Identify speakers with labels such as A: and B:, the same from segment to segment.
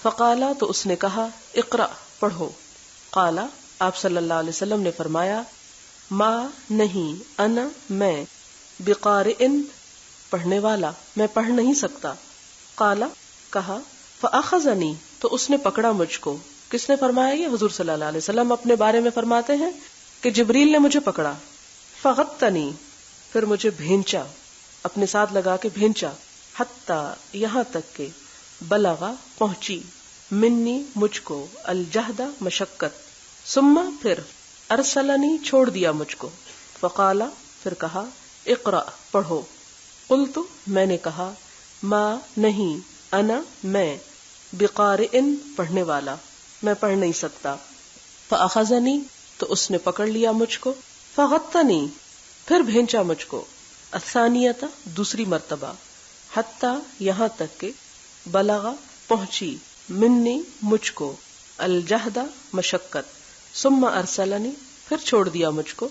A: فقالا تو اس نے کہا اقرأ پڑھو. قالا آپ صلی اللہ علیہ وسلم نے فرمایا ما نہیں انا میں بقارئن پڑھنے والا میں پڑھ نہیں سکتا. قالا کہا فاخذنی تو اس نے پکڑا مجھ کو. کس نے فرمایا؟ یہ حضور صلی اللہ علیہ وسلم اپنے بارے میں فرماتے ہیں کہ جبریل نے مجھے پکڑا. فغطنی پھر مجھے بھینچا، اپنے ساتھ لگا کے بھینچا. حتی یہاں تک کہ بلغا پہنچی منی مجھ کو الجہد مشقت. ثم پھر ارسلنی چھوڑ دیا مجھ کو. فقالا پھر کہا اقرأ پڑھو. قلت میں نے کہا ما نہیں انا میں بقارئن پڑھنے والا میں پڑھ نہیں سکتا. فاخذنی تو اس نے پکڑ لیا مجھ کو. فغطنی پھر بھینچا مجھ کو. الثانیۃ دوسری مرتبہ. حتی یہاں تک کہ بلغا پہنچی منی مجھ کو الجہد مشقت. ثم ارسلنی پھر چھوڑ دیا مجھ کو.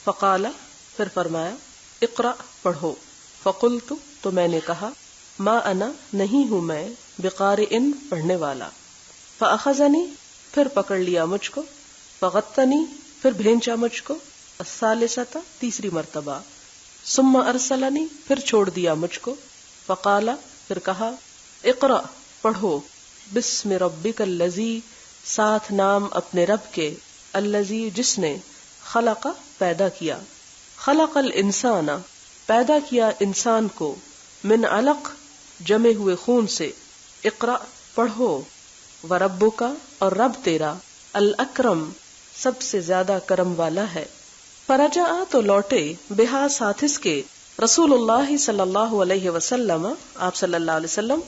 A: فقالا پھر فرمایا اقرأ پڑھو. فقلت تو میں نے کہا ما انا نہیں ہوں میں بقارئن پڑھنے والا. فاخذنی پھر پکڑ لیا مجھ کو. فغطنی پھر بھینچا مجھ کو. الثالثۃ تیسری مرتبہ. ثم ارسلنی پھر چھوڑ دیا مجھ کو. فقالا پھر کہا اقرأ پڑھو. بسم ربک الذی ساتھ نام اپنے رب کے. الذی جس نے خلق پیدا کیا. خلق الانسان پیدا کیا انسان کو. من علق جمے ہوئے خون سے. اقرأ پڑھو. وربک اور رب تیرا الاکرم سب سے زیادہ کرم والا ہے. فرجع تو لوٹے بہا ساتھ اس کے رسول اللہ صلی اللہ علیہ وسلم آپ صلی اللہ علیہ وسلم.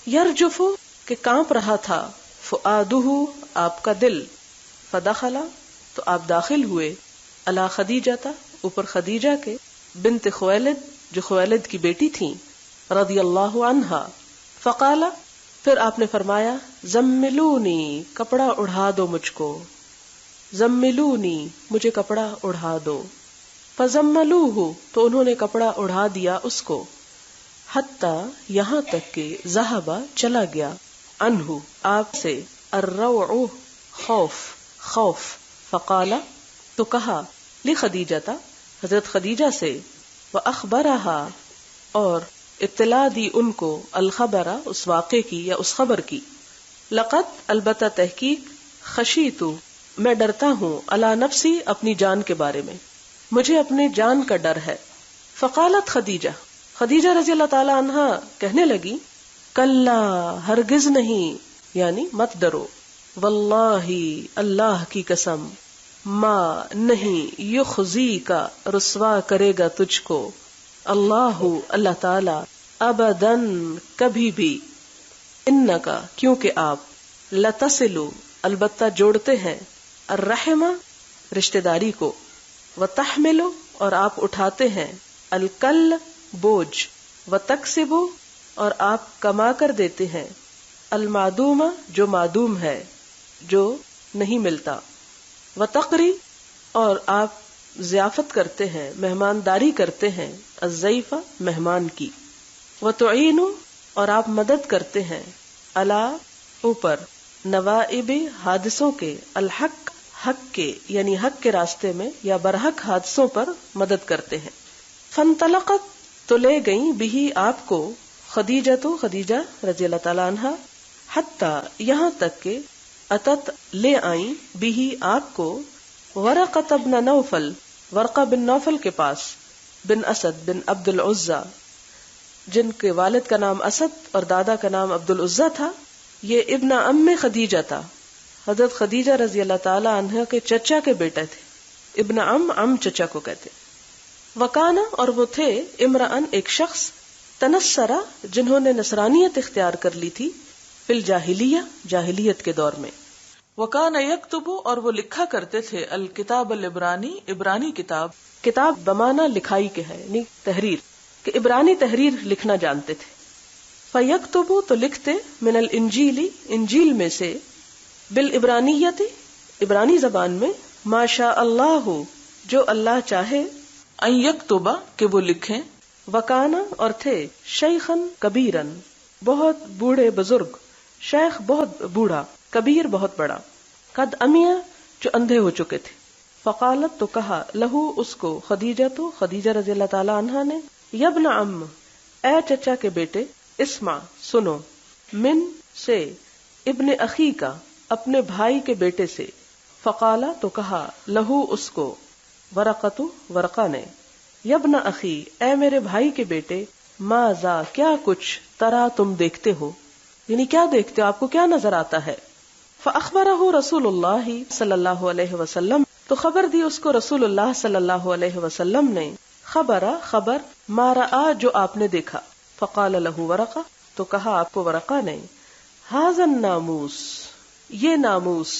A: یرجف کہ کانپ رہا تھا. فؤادہ آپ کا دل. فدخل تو آپ داخل ہوئے. علی خدیجہ اوپر خدیجہ کے. بنت خویلد جو خویلد کی بیٹی تھیں رضی اللہ عنہا. فقال پھر آپ نے فرمایا زملونی کپڑا اڑھا دو مجھ کو. زملونی مجھے کپڑا اڑھا دو. فزملوہ تو انہوں نے کپڑا اڑھا دیا اس کو. حتی یہاں تک کہ ذہب چلا گیا عنہ آپ سے الروع خوف. فقال تو کہا لخدیجہ حضرت خدیجہ سے. وأخبرها اور اطلاع دی ان کو الخبر اس واقعے کی یا اس خبر کی. لقد البتہ تحقیق خشیت میں ڈرتا ہوں علی نفسی اپنی جان کے بارے میں مجھے اپنے جان کا ڈر ہے. فقالت خدیجہ رضی اللہ تعالی عنہا کہنے لگی کلا ہرگز نہیں یعنی مت ڈرو. واللہ اللہ کی قسم ما نہیں یخزی کا رسوا کرے گا تجھ کو اللہ تعالی ابدن کبھی بھی. انکا کیونکہ آپ لتصلو البتہ جوڑتے ہیں الرحم رشتہ داری کو. وتحملو اور آپ اٹھاتے ہیں الکل بوجھ. وتکسبو اور آپ کما کر دیتے ہیں المعدوم جو معدوم ہے جو نہیں ملتا. وتقری اور آپ ضیافت کرتے ہیں مہمانداری کرتے ہیں الضیف مہمان کی. وتعینو اور آپ مدد کرتے ہیں علی اوپر نوائب حادثوں کے الحق حق کے یعنی حق کے راستے میں یا برحق حادثوں پر مدد کرتے ہیں. فانطلقت تو لے گئیں بھی آپ کو خدیجہ رضی اللہ تعالی عنہا حتی یہاں تک کہ اتت لے آئیں بھی آپ کو ورقۃ بن نوفل ورقہ بن نوفل کے پاس. بن اسد بن عبد العزى جن کے والد کا نام اسد اور دادا کا نام عبد العزى تھا. یہ ابن ام خدیجہ تھا. حضرت خدیجہ رضی اللہ تعالی عنہ کے چچا کے بیٹے تھے. ابن ام چچا کو کہتے. وکانا اور وہ تھے امرأن ایک شخص تنصرا جنہوں نے نصرانیت اختیار کر لی تھی فی الجاہلیہ جاہلیت کے دور میں.
B: وکانا یکتب اور وہ لکھا کرتے تھے الکتاب العبرانی عبرانی کتاب
A: بمانا لکھائی کے ہے یعنی تحریر کہ عبرانی تحریر لکھنا جانتے تھے. فیکتب تو لکھتے من الانجیل انجیل میں سے بالعبرانیت عبرانی زبان میں ما شاء اللہ جو اللہ چاہے
B: ان یکتب کہ وہ لکھیں.
A: وکانا اور تھے شیخن کبیرن بہت بوڑھے بزرگ شیخ بہت بوڑھا، کبیر بہت بڑا، قد امیہ جو اندھے ہو چکے تھے. فقالت تو کہا لہو اس کو خدیجہ رضی اللہ تعالی عنہا نے، یبن عم اے چچا کے بیٹے، اسمع سنو، من سے، ابن اخی کا اپنے بھائی کے بیٹے سے. فقالا تو کہا لہو اس کو، ورقہ نے، یبن اخی اے میرے بھائی کے بیٹے، ماذا کیا کچھ، ترا تم دیکھتے ہو، یعنی کیا دیکھتے ہو، آپ کو کیا نظر آتا ہے. فاخبرہ رسول اللہ صلی اللہ علیہ وسلم تو خبر دی اس کو رسول اللہ صلی اللہ علیہ وسلم نے، خبر ما رآ جو آپ نے دیکھا. فقال لہ ورقہ تو کہا آپ کو ورقہ نے، ھذا الناموس یہ ناموس،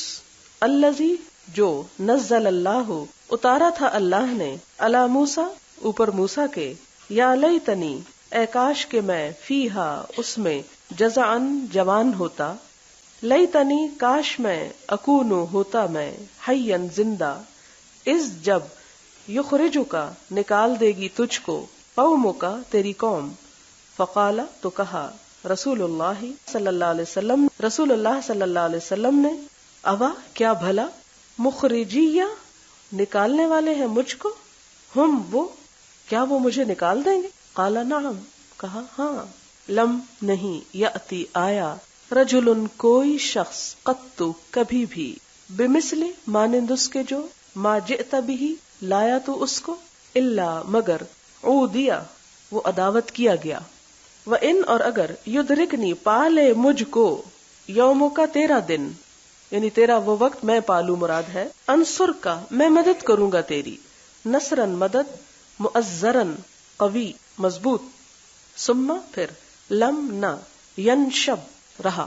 A: الذی جو نزل اللہ اتارا تھا اللہ نے، علی موسیٰ اوپر موسیٰ کے، یا لیتنی اے کاش کہ میں، فیہا اس میں، جزعن جوان ہوتا، لیتنی کاش میں، اکونو ہوتا میں، حیًا زندہ، اس جب یخرجکا نکال دے گی تجھ کو، قومکا تیری قوم. فقال تو کہا رسول اللہ صلی اللہ علیہ وسلم، رسول اللہ صلی اللہ علیہ وسلم نے، اوا کیا بھلا، مخرجیہ نکالنے والے ہیں مجھ کو، ہم وہ کیا وہ مجھے نکال دیں گے. قال نعم کہا ہاں، لم نہیں، یأتی آیا، رجل کوئی شخص، قط کبھی بھی، بمثل مانند اس کے جو، ما جئت بھی لایا تو اس کو، الا مگر، عودیہ وہ عداوت کیا گیا، وان اور اگر، یدرکنی پالے مجھ کو، یوموں کا تیرا دن، یعنی تیرا وہ وقت میں پالوں مراد ہے، انصر کا میں مدد کروں گا تیری، نصرن مدد، مؤزرن قوی مضبوط، ثم پھر، لم نہ، ینشب رہا،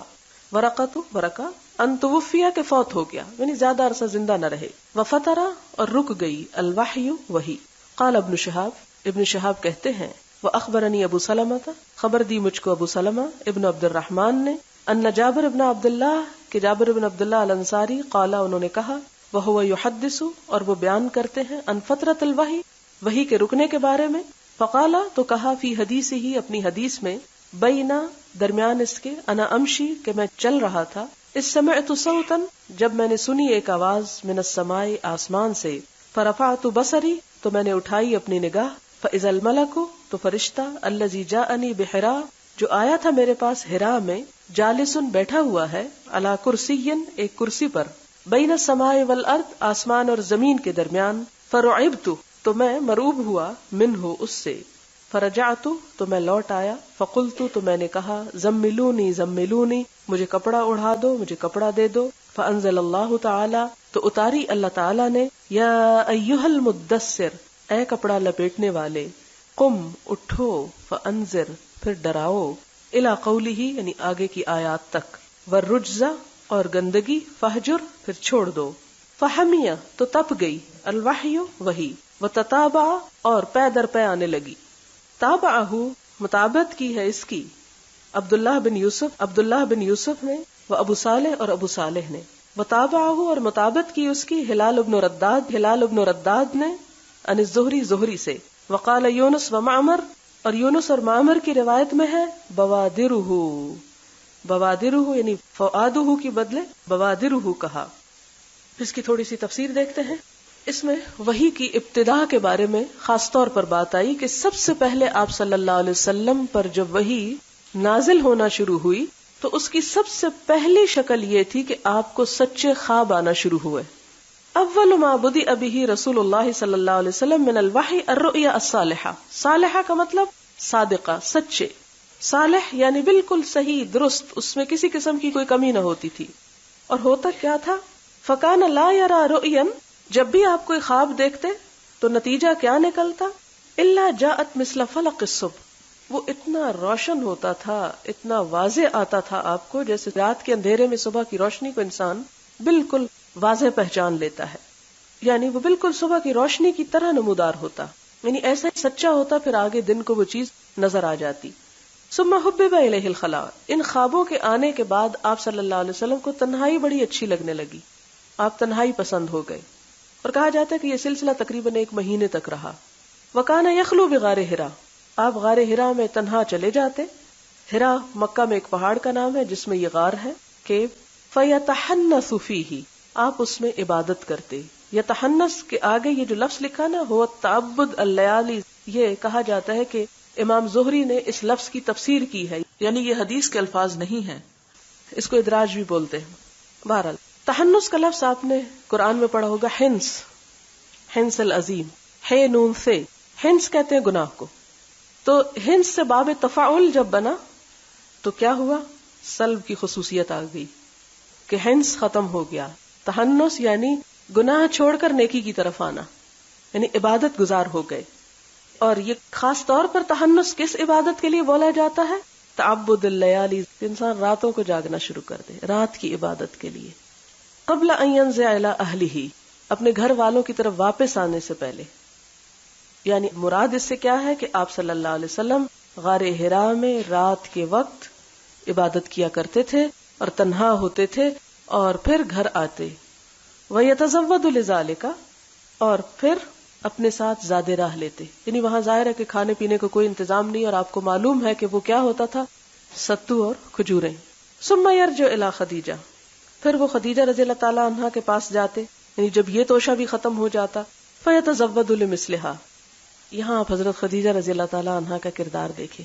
A: ورقہ ان توفیہ کے فوت ہو گیا، یعنی زیادہ عرصہ زندہ نہ رہے، وفترہ اور رک گئی، الوحی وحی. قال ابن شہاب کہتے ہیں، واخبرنی ابو سلمہ خبر دی مجھ کو ابو سلمہ ابن عبد الرحمن نے، ان جابر ابن عبداللہ کہ جابر ابن عبداللہ الانصاری، قالا انہوں نے کہا، وہو یحدث اور وہ بیان کرتے ہیں، ان فترۃ الوحی وحی کے رکنے کے بارے میں. فقالا تو کہا، فی حدیث ہی اپنی حدیث میں، بینا درمیان اس کے، انا امشی کہ میں چل رہا تھا، اس سمعت صوتا جب میں نے سنی ایک آواز، من السماء آسمان سے، فرفعت بصری تو میں نے اٹھائی اپنی نگاہ، فاذا الملک تو فرشتہ، الذی جاءنی بحراء جو آیا تھا میرے پاس حراء میں، جالسن بیٹھا ہوا ہے، علی کرسی ایک کرسی پر، بین السماء والارض آسمان اور زمین کے درمیان، فرعبت تو میں مرعوب ہوا، منہ اس سے، فرجعت تو میں لوٹ آیا، فقلت تو میں نے کہا، زملونی مجھے کپڑا اڑا دو، مجھے کپڑا دے دو. فانزل اللہ تعالی تو اتاری اللہ تعالی نے، یا ایھا المدثر اے کپڑا لپیٹنے والے، قم اٹھو، فانذر پھر ڈراؤ، الی قولہ یعنی آگے کی آیات تک، والرجز اور گندگی، فہجر پھر چھوڑ دو، فحمیہ تو تپ گئی، الوحی وحی، وتتابع اور پے در پے آنے لگی. تابعہ مطابقت کی ہے اس کی عبداللہ بن یوسف نے، و ابو صالح اور ابو صالح نے، وتابعہ اور مطابقت کی اس کی ہلال ابن رداد نے، عن زہری سے، وقال یونس و معمر اور یونس اور معمر کی روایت میں ہے، بوادرہ یعنی فؤادہ کی بدلے بوادرہ کہا. اس کی تھوڑی سی تفسیر دیکھتے ہیں. اس میں وحی کی ابتدا کے بارے میں خاص طور پر بات آئی کہ سب سے پہلے آپ صلی اللہ علیہ وسلم پر جب وحی نازل ہونا شروع ہوئی تو اس کی سب سے پہلی شکل یہ تھی کہ آپ کو سچے خواب آنا شروع ہوئے. اول ما بدئ بہ رسول اللہ صلی اللہ علیہ وسلم من الوحی الرؤیا الصالحہ. صالحہ کا مطلب صادقہ، سچے، صالح یعنی بالکل صحیح درست، اس میں کسی قسم کی کوئی کمی نہ ہوتی تھی. اور ہوتا کیا تھا، فکان لا یرا رؤیا جب بھی آپ کوئی خواب دیکھتے تو نتیجہ کیا نکلتا، الا جاءت مثل فلق الصبح وہ اتنا روشن ہوتا تھا، اتنا واضح آتا تھا آپ کو، جیسے رات کے اندھیرے میں صبح کی روشنی کو انسان بالکل واضح پہچان لیتا ہے، یعنی وہ بالکل صبح کی روشنی کی طرح نمودار ہوتا، یعنی ایسا سچا ہوتا، پھر آگے دن کو وہ چیز نظر آ جاتی. ثم حبب الیہ الخلاء ان خوابوں کے آنے کے بعد آپ صلی اللہ علیہ وسلم کو تنہائی بڑی اچھی لگنے لگی، آپ تنہائی پسند ہو گئے، اور کہا جاتا ہے کہ یہ سلسلہ تقریباً 1 مہینے تک رہا. وکان یخلو بغار حرا آپ غار حرا میں تنہا چلے جاتے، ہرا مکہ میں ایک پہاڑ کا نام ہے جس میں یہ غار ہے کہ فَيَتَحَنَّثُ فِيهِ، آپ اس میں عبادت کرتے. یتحنس کے آگے یہ جو لفظ لکھا نا ہو تعبد اللیالی، یہ کہا جاتا ہے کہ امام زہری نے اس لفظ کی تفسیر کی ہے،
B: یعنی یہ حدیث کے الفاظ نہیں ہیں.
A: اس کو ادراج بھی بولتے ہیں. بہرحال تحنس کا لفظ آپ نے قرآن میں پڑھا ہوگا، ہنس، ہنس العظیم، ہے نون سے، ہنس کہتے ہیں گناہ کو. تو ہنس سے باب تفاعل جب بنا تو کیا ہوا؟ سلب کی خصوصیت آ گئی کہ ہنس ختم ہو گیا. تحنس یعنی گناہ چھوڑ کر نیکی کی طرف آنا، یعنی عبادت گزار ہو گئے. اور یہ خاص طور پر تحنس کس عبادت کے لیے بولا جاتا ہے؟ تعبد اللیالی، انسان راتوں کو جاگنا شروع کر دے، رات کی عبادت کے لیے. قبل ان ينزع الى اہلہ، اپنے گھر والوں کی طرف واپس آنے سے پہلے. یعنی مراد اس سے کیا ہے کہ آپ صلی اللہ علیہ وسلم غار حرا میں رات کے وقت عبادت کیا کرتے تھے اور تنہا ہوتے تھے اور پھر گھر آتے. وَيَتَزَوَّدُ لِذَلِكَ، اور پھر اپنے ساتھ زادے راہ لیتے. یعنی وہاں ظاہر ہے کہ کھانے پینے کا کوئی انتظام نہیں، اور آپ کو معلوم ہے کہ وہ کیا ہوتا تھا، ستو اور کھجوریں. ثُمَّ يَرْجِعُ إِلَى خدیجہ، پھر وہ خدیجہ رضی اللہ تعالیٰ عنہا کے پاس جاتے، یعنی جب یہ توشہ بھی ختم ہو جاتا. فَيَتَزَوَّدُ لِمِثْلِهَا، یہاں آپ حضرت خدیجہ رضی اللہ تعالیٰ عنہا کا کردار دیکھیں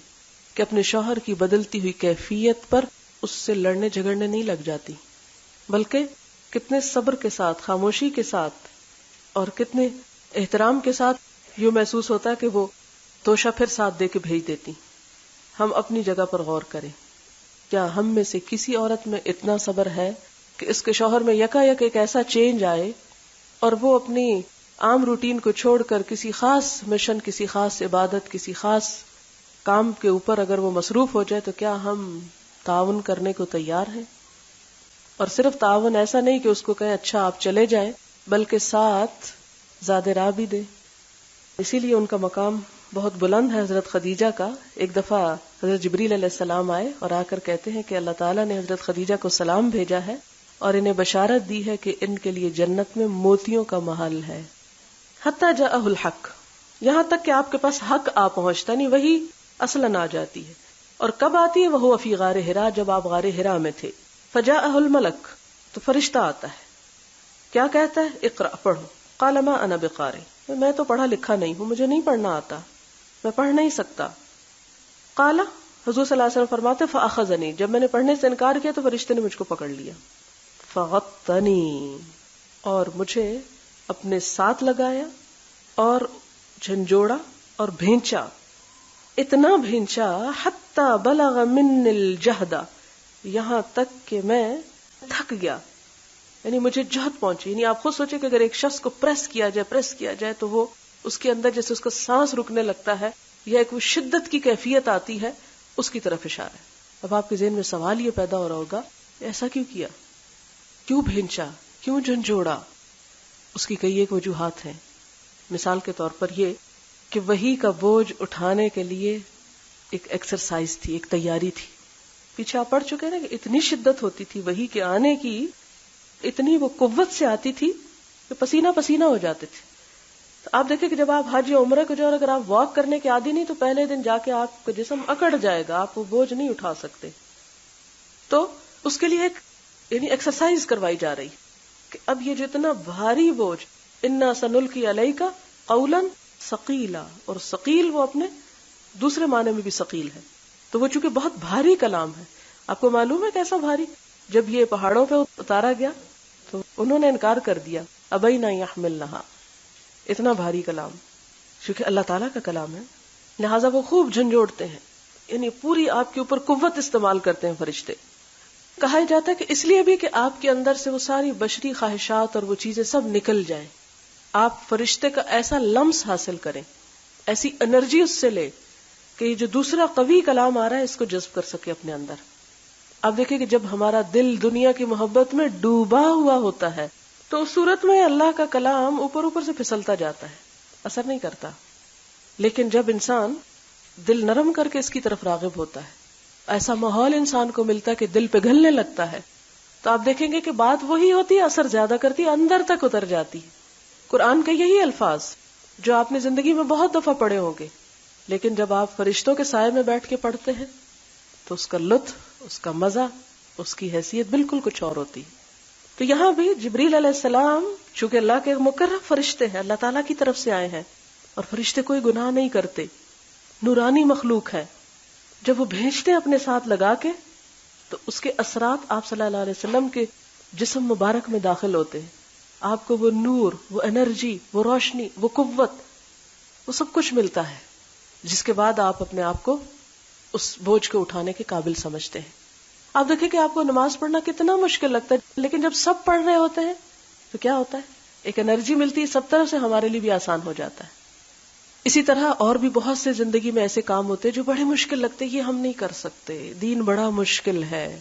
A: کہ اپنے شوہر کی بدلتی ہوئی کیفیت پر اس سے لڑنے جھگڑنے نہیں لگ جاتی، بلکہ کتنے صبر کے ساتھ، خاموشی کے ساتھ اور کتنے احترام کے ساتھ یوں محسوس ہوتا ہے کہ وہ توشہ پھر ساتھ دے کے بھیج دیتی. ہم اپنی جگہ پر غور کریں، کیا ہم میں سے کسی عورت میں اتنا صبر ہے کہ اس کے شوہر میں یکا یک ایک ایسا چینج آئے اور وہ اپنی عام روٹین کو چھوڑ کر کسی خاص مشن، کسی خاص عبادت، کسی خاص کام کے اوپر اگر وہ مصروف ہو جائے تو کیا ہم تعاون کرنے کو تیار ہیں؟ اور صرف تعاون ایسا نہیں کہ اس کو کہیں اچھا آپ چلے جائیں، بلکہ ساتھ زیادہ راہ بھی دے. اسی لیے ان کا مقام بہت بلند ہے حضرت خدیجہ کا. ایک دفعہ حضرت جبریل علیہ السلام آئے اور آ کر کہتے ہیں کہ اللہ تعالیٰ نے حضرت خدیجہ کو سلام بھیجا ہے اور انہیں بشارت دی ہے کہ ان کے لیے جنت میں موتیوں کا محل ہے. حتی جاءہ الحق، یہاں تک کہ آپ کے پاس حق آ پہنچتا، نہیں وہی اصلاً آ جاتی ہے. اور کب آتی ہے؟ وہو فی غار حرا، جب آپ غار حرا میں تھے. فجاءہ الملک، تو فرشتہ آتا ہے، کیا کہتا ہے؟ اقرأ، پڑھو. قال ما انا بقارئ، میں تو پڑھا لکھا نہیں ہوں، مجھے نہیں پڑھنا آتا، میں پڑھ نہیں سکتا. قال، حضور صلی اللہ علیہ وسلم فرماتے فاخذنی، جب میں نے پڑھنے سے انکار کیا تو فرشتے نے مجھ کو پکڑ لیا. فغطنی، اور مجھے اپنے ساتھ لگایا اور جھنجوڑا اور بھینچا. اتنا بھینچا حتی بلغ من الجہد، یہاں تک کہ میں تھک گیا، یعنی مجھے جہد پہنچی. یعنی آپ خود سوچیں کہ اگر ایک شخص کو پریس کیا جائے تو وہ اس کے اندر جیسے اس کا سانس رکنے لگتا ہے یا ایک وہ شدت کی کیفیت آتی ہے، اس کی طرف اشارہ ہے. اب آپ کے ذہن میں سوال یہ پیدا ہو رہا ہوگا، ایسا کیوں کیا، کیوں بھینچا، کیوں جھنجھوڑا؟ اس کی کئی ایک وجوہات ہیں. مثال کے طور پر یہ کہ وحی کا بوجھ اٹھانے کے لیے ایک ایکسرسائز تھی، ایک تیاری تھی. پیچھے آپ پڑھ چکے نا کہ اتنی شدت ہوتی تھی وحی کے آنے کی، اتنی وہ قوت سے آتی تھی کہ پسینہ پسینہ ہو جاتے تھے. تو آپ دیکھیں کہ جب آپ حج یا عمرہ کو جو اگر آپ واک کرنے کے عادی نہیں تو پہلے دن جا کے آپ کا جسم اکڑ جائے گا، آپ وہ بوجھ نہیں اٹھا سکتے. تو اس کے لیے ایک یعنی ایکسرسائز کروائی جا رہی کہ اب یہ جو اتنا بھاری بوجھ، انا سنلقی علیک قولا ثقیلا، اور ثقیل وہ اپنے دوسرے معنی میں بھی ثقیل ہے. تو وہ چونکہ بہت بھاری کلام ہے، آپ کو معلوم ہے کیسا بھاری؟ جب یہ پہاڑوں پہ اتارا گیا تو انہوں نے انکار کر دیا، ابینا یحملنہا، اتنا بھاری کلام، چونکہ اللہ تعالیٰ کا کلام ہے، لہٰذا وہ خوب جھنجھوڑتے ہیں، یعنی پوری آپ کے اوپر قوت استعمال کرتے ہیں فرشتے. کہا جاتا ہے کہ اس لیے بھی کہ آپ کے اندر سے وہ ساری بشری خواہشات اور وہ چیزیں سب نکل جائیں، آپ فرشتے کا ایسا لمس حاصل کریں، ایسی انرجی اس سے لے کہ یہ جو دوسرا قوی کلام آ رہا ہے اس کو جذب کر سکے اپنے اندر. آپ دیکھیں کہ جب ہمارا دل دنیا کی محبت میں ڈوبا ہوا ہوتا ہے تو اس صورت میں اللہ کا کلام اوپر اوپر سے پھسلتا جاتا ہے، اثر نہیں کرتا. لیکن جب انسان دل نرم کر کے اس کی طرف راغب ہوتا ہے، ایسا ماحول انسان کو ملتا ہے کہ دل پگھلنے لگتا ہے، تو آپ دیکھیں گے کہ بات وہی ہوتی ہے، اثر زیادہ کرتی ہے، اندر تک اتر جاتی ہے. قرآن کے یہی الفاظ جو آپ نے زندگی میں بہت دفعہ پڑھے ہوں گے، لیکن جب آپ فرشتوں کے سائے میں بیٹھ کے پڑھتے ہیں تو اس کا لطف، اس کا مزہ، اس کی حیثیت بالکل کچھ اور ہوتی ہے. تو یہاں بھی جبریل علیہ السلام چونکہ اللہ کے مقرب فرشتے ہیں، اللہ تعالیٰ کی طرف سے آئے ہیں، اور فرشتے کوئی گناہ نہیں کرتے، نورانی مخلوق ہے. جب وہ بھیجتے ہیں اپنے ساتھ لگا کے تو اس کے اثرات آپ صلی اللہ علیہ وسلم کے جسم مبارک میں داخل ہوتے ہیں. آپ کو وہ نور، وہ انرجی، وہ روشنی، وہ قوت، وہ سب کچھ ملتا ہے، جس کے بعد آپ اپنے آپ کو اس بوجھ کو اٹھانے کے قابل سمجھتے ہیں. آپ دیکھیں کہ آپ کو نماز پڑھنا کتنا مشکل لگتا ہے، لیکن جب سب پڑھ رہے ہوتے ہیں تو کیا ہوتا ہے، ایک انرجی ملتی ہے، سب طرف سے ہمارے لیے بھی آسان ہو جاتا ہے. اسی طرح اور بھی بہت سے زندگی میں ایسے کام ہوتے ہیں جو بڑے مشکل لگتے ہیں، یہ ہم نہیں کر سکتے، دین بڑا مشکل ہے.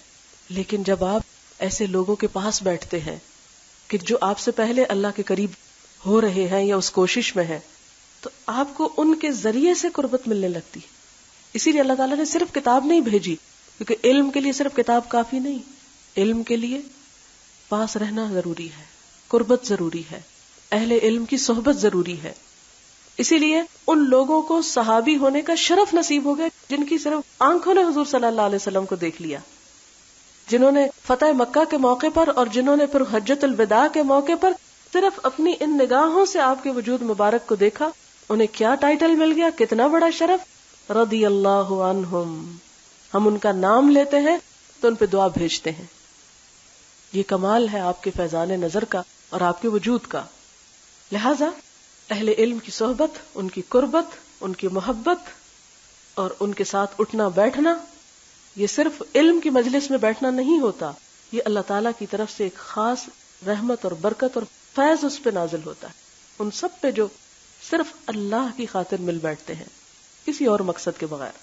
A: لیکن جب آپ ایسے لوگوں کے پاس بیٹھتے ہیں کہ جو آپ سے پہلے اللہ کے قریب ہو رہے ہیں یا اس کوشش میں ہیں، تو آپ کو ان کے ذریعے سے قربت ملنے لگتی. اسی لیے اللہ تعالیٰ نے صرف کتاب نہیں بھیجی، کیونکہ علم کے لیے صرف کتاب کافی نہیں، علم کے لیے پاس رہنا ضروری ہے، قربت ضروری ہے، اہل علم کی صحبت ضروری ہے. اسی لیے ان لوگوں کو صحابی ہونے کا شرف نصیب ہو گیا جن کی صرف آنکھوں نے حضور صلی اللہ علیہ وسلم کو دیکھ لیا، جنہوں نے فتح مکہ کے موقع پر اور جنہوں نے پھر حجۃ الوداع کے موقع پر صرف اپنی ان نگاہوں سے آپ کے وجود مبارک کو دیکھا. انہیں کیا ٹائٹل مل گیا، کتنا بڑا شرف، رضی اللہ عنہم. ہم ان کا نام لیتے ہیں تو ان پہ دعا بھیجتے ہیں. یہ کمال ہے آپ کے فیضان نظر کا اور آپ کے وجود کا. لہذا اہل علم کی صحبت، ان کی قربت، ان کی محبت اور ان کے ساتھ اٹھنا بیٹھنا، یہ صرف علم کی مجلس میں بیٹھنا نہیں ہوتا، یہ اللہ تعالیٰ کی طرف سے ایک خاص رحمت اور برکت اور فیض اس پہ نازل ہوتا ہے، ان سب پہ جو صرف اللہ کی خاطر مل بیٹھتے ہیں، کسی اور مقصد کے بغیر.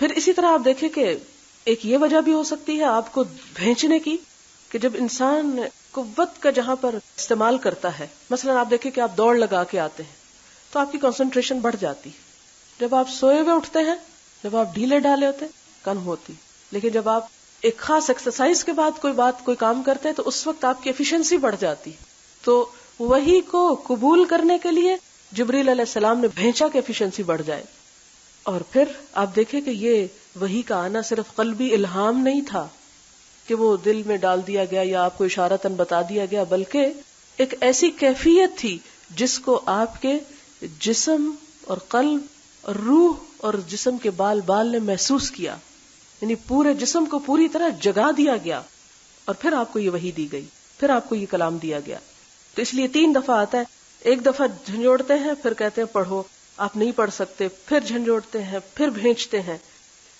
A: پھر اسی طرح آپ دیکھیں کہ ایک یہ وجہ بھی ہو سکتی ہے آپ کو بھیجنے کی، کہ جب انسان قوت کا جہاں پر استعمال کرتا ہے، مثلا آپ دیکھیں کہ آپ دوڑ لگا کے آتے ہیں تو آپ کی کنسنٹریشن بڑھ جاتی. جب آپ سوئے ہوئے اٹھتے ہیں، جب آپ ڈھیلے ڈالے ہوتے ہیں، کم ہوتی. لیکن جب آپ ایک خاص ایکسرسائز کے بعد کوئی کام کرتے ہیں تو اس وقت آپ کی ایفیشنسی بڑھ جاتی. تو وحی کو قبول کرنے کے لیے جبریل علیہ السلام نے بھیجا کہ ایفیشنسی بڑھ جائے. اور پھر آپ دیکھیں کہ یہ وحی کا آنا صرف قلبی الہام نہیں تھا کہ وہ دل میں ڈال دیا گیا یا آپ کو اشارتاً بتا دیا گیا، بلکہ ایک ایسی کیفیت تھی جس کو آپ کے جسم اور قلب اور روح اور جسم کے بال بال نے محسوس کیا، یعنی پورے جسم کو پوری طرح جگا دیا گیا. اور پھر آپ کو یہ وحی دی گئی، پھر آپ کو یہ کلام دیا گیا. تو اس لیے 3 دفعہ آتا ہے، ایک دفعہ جھنجھوڑتے ہیں، پھر کہتے ہیں پڑھو، آپ نہیں پڑھ سکتے، پھر جھنجھوڑتے ہیں، پھر بھیجتے ہیں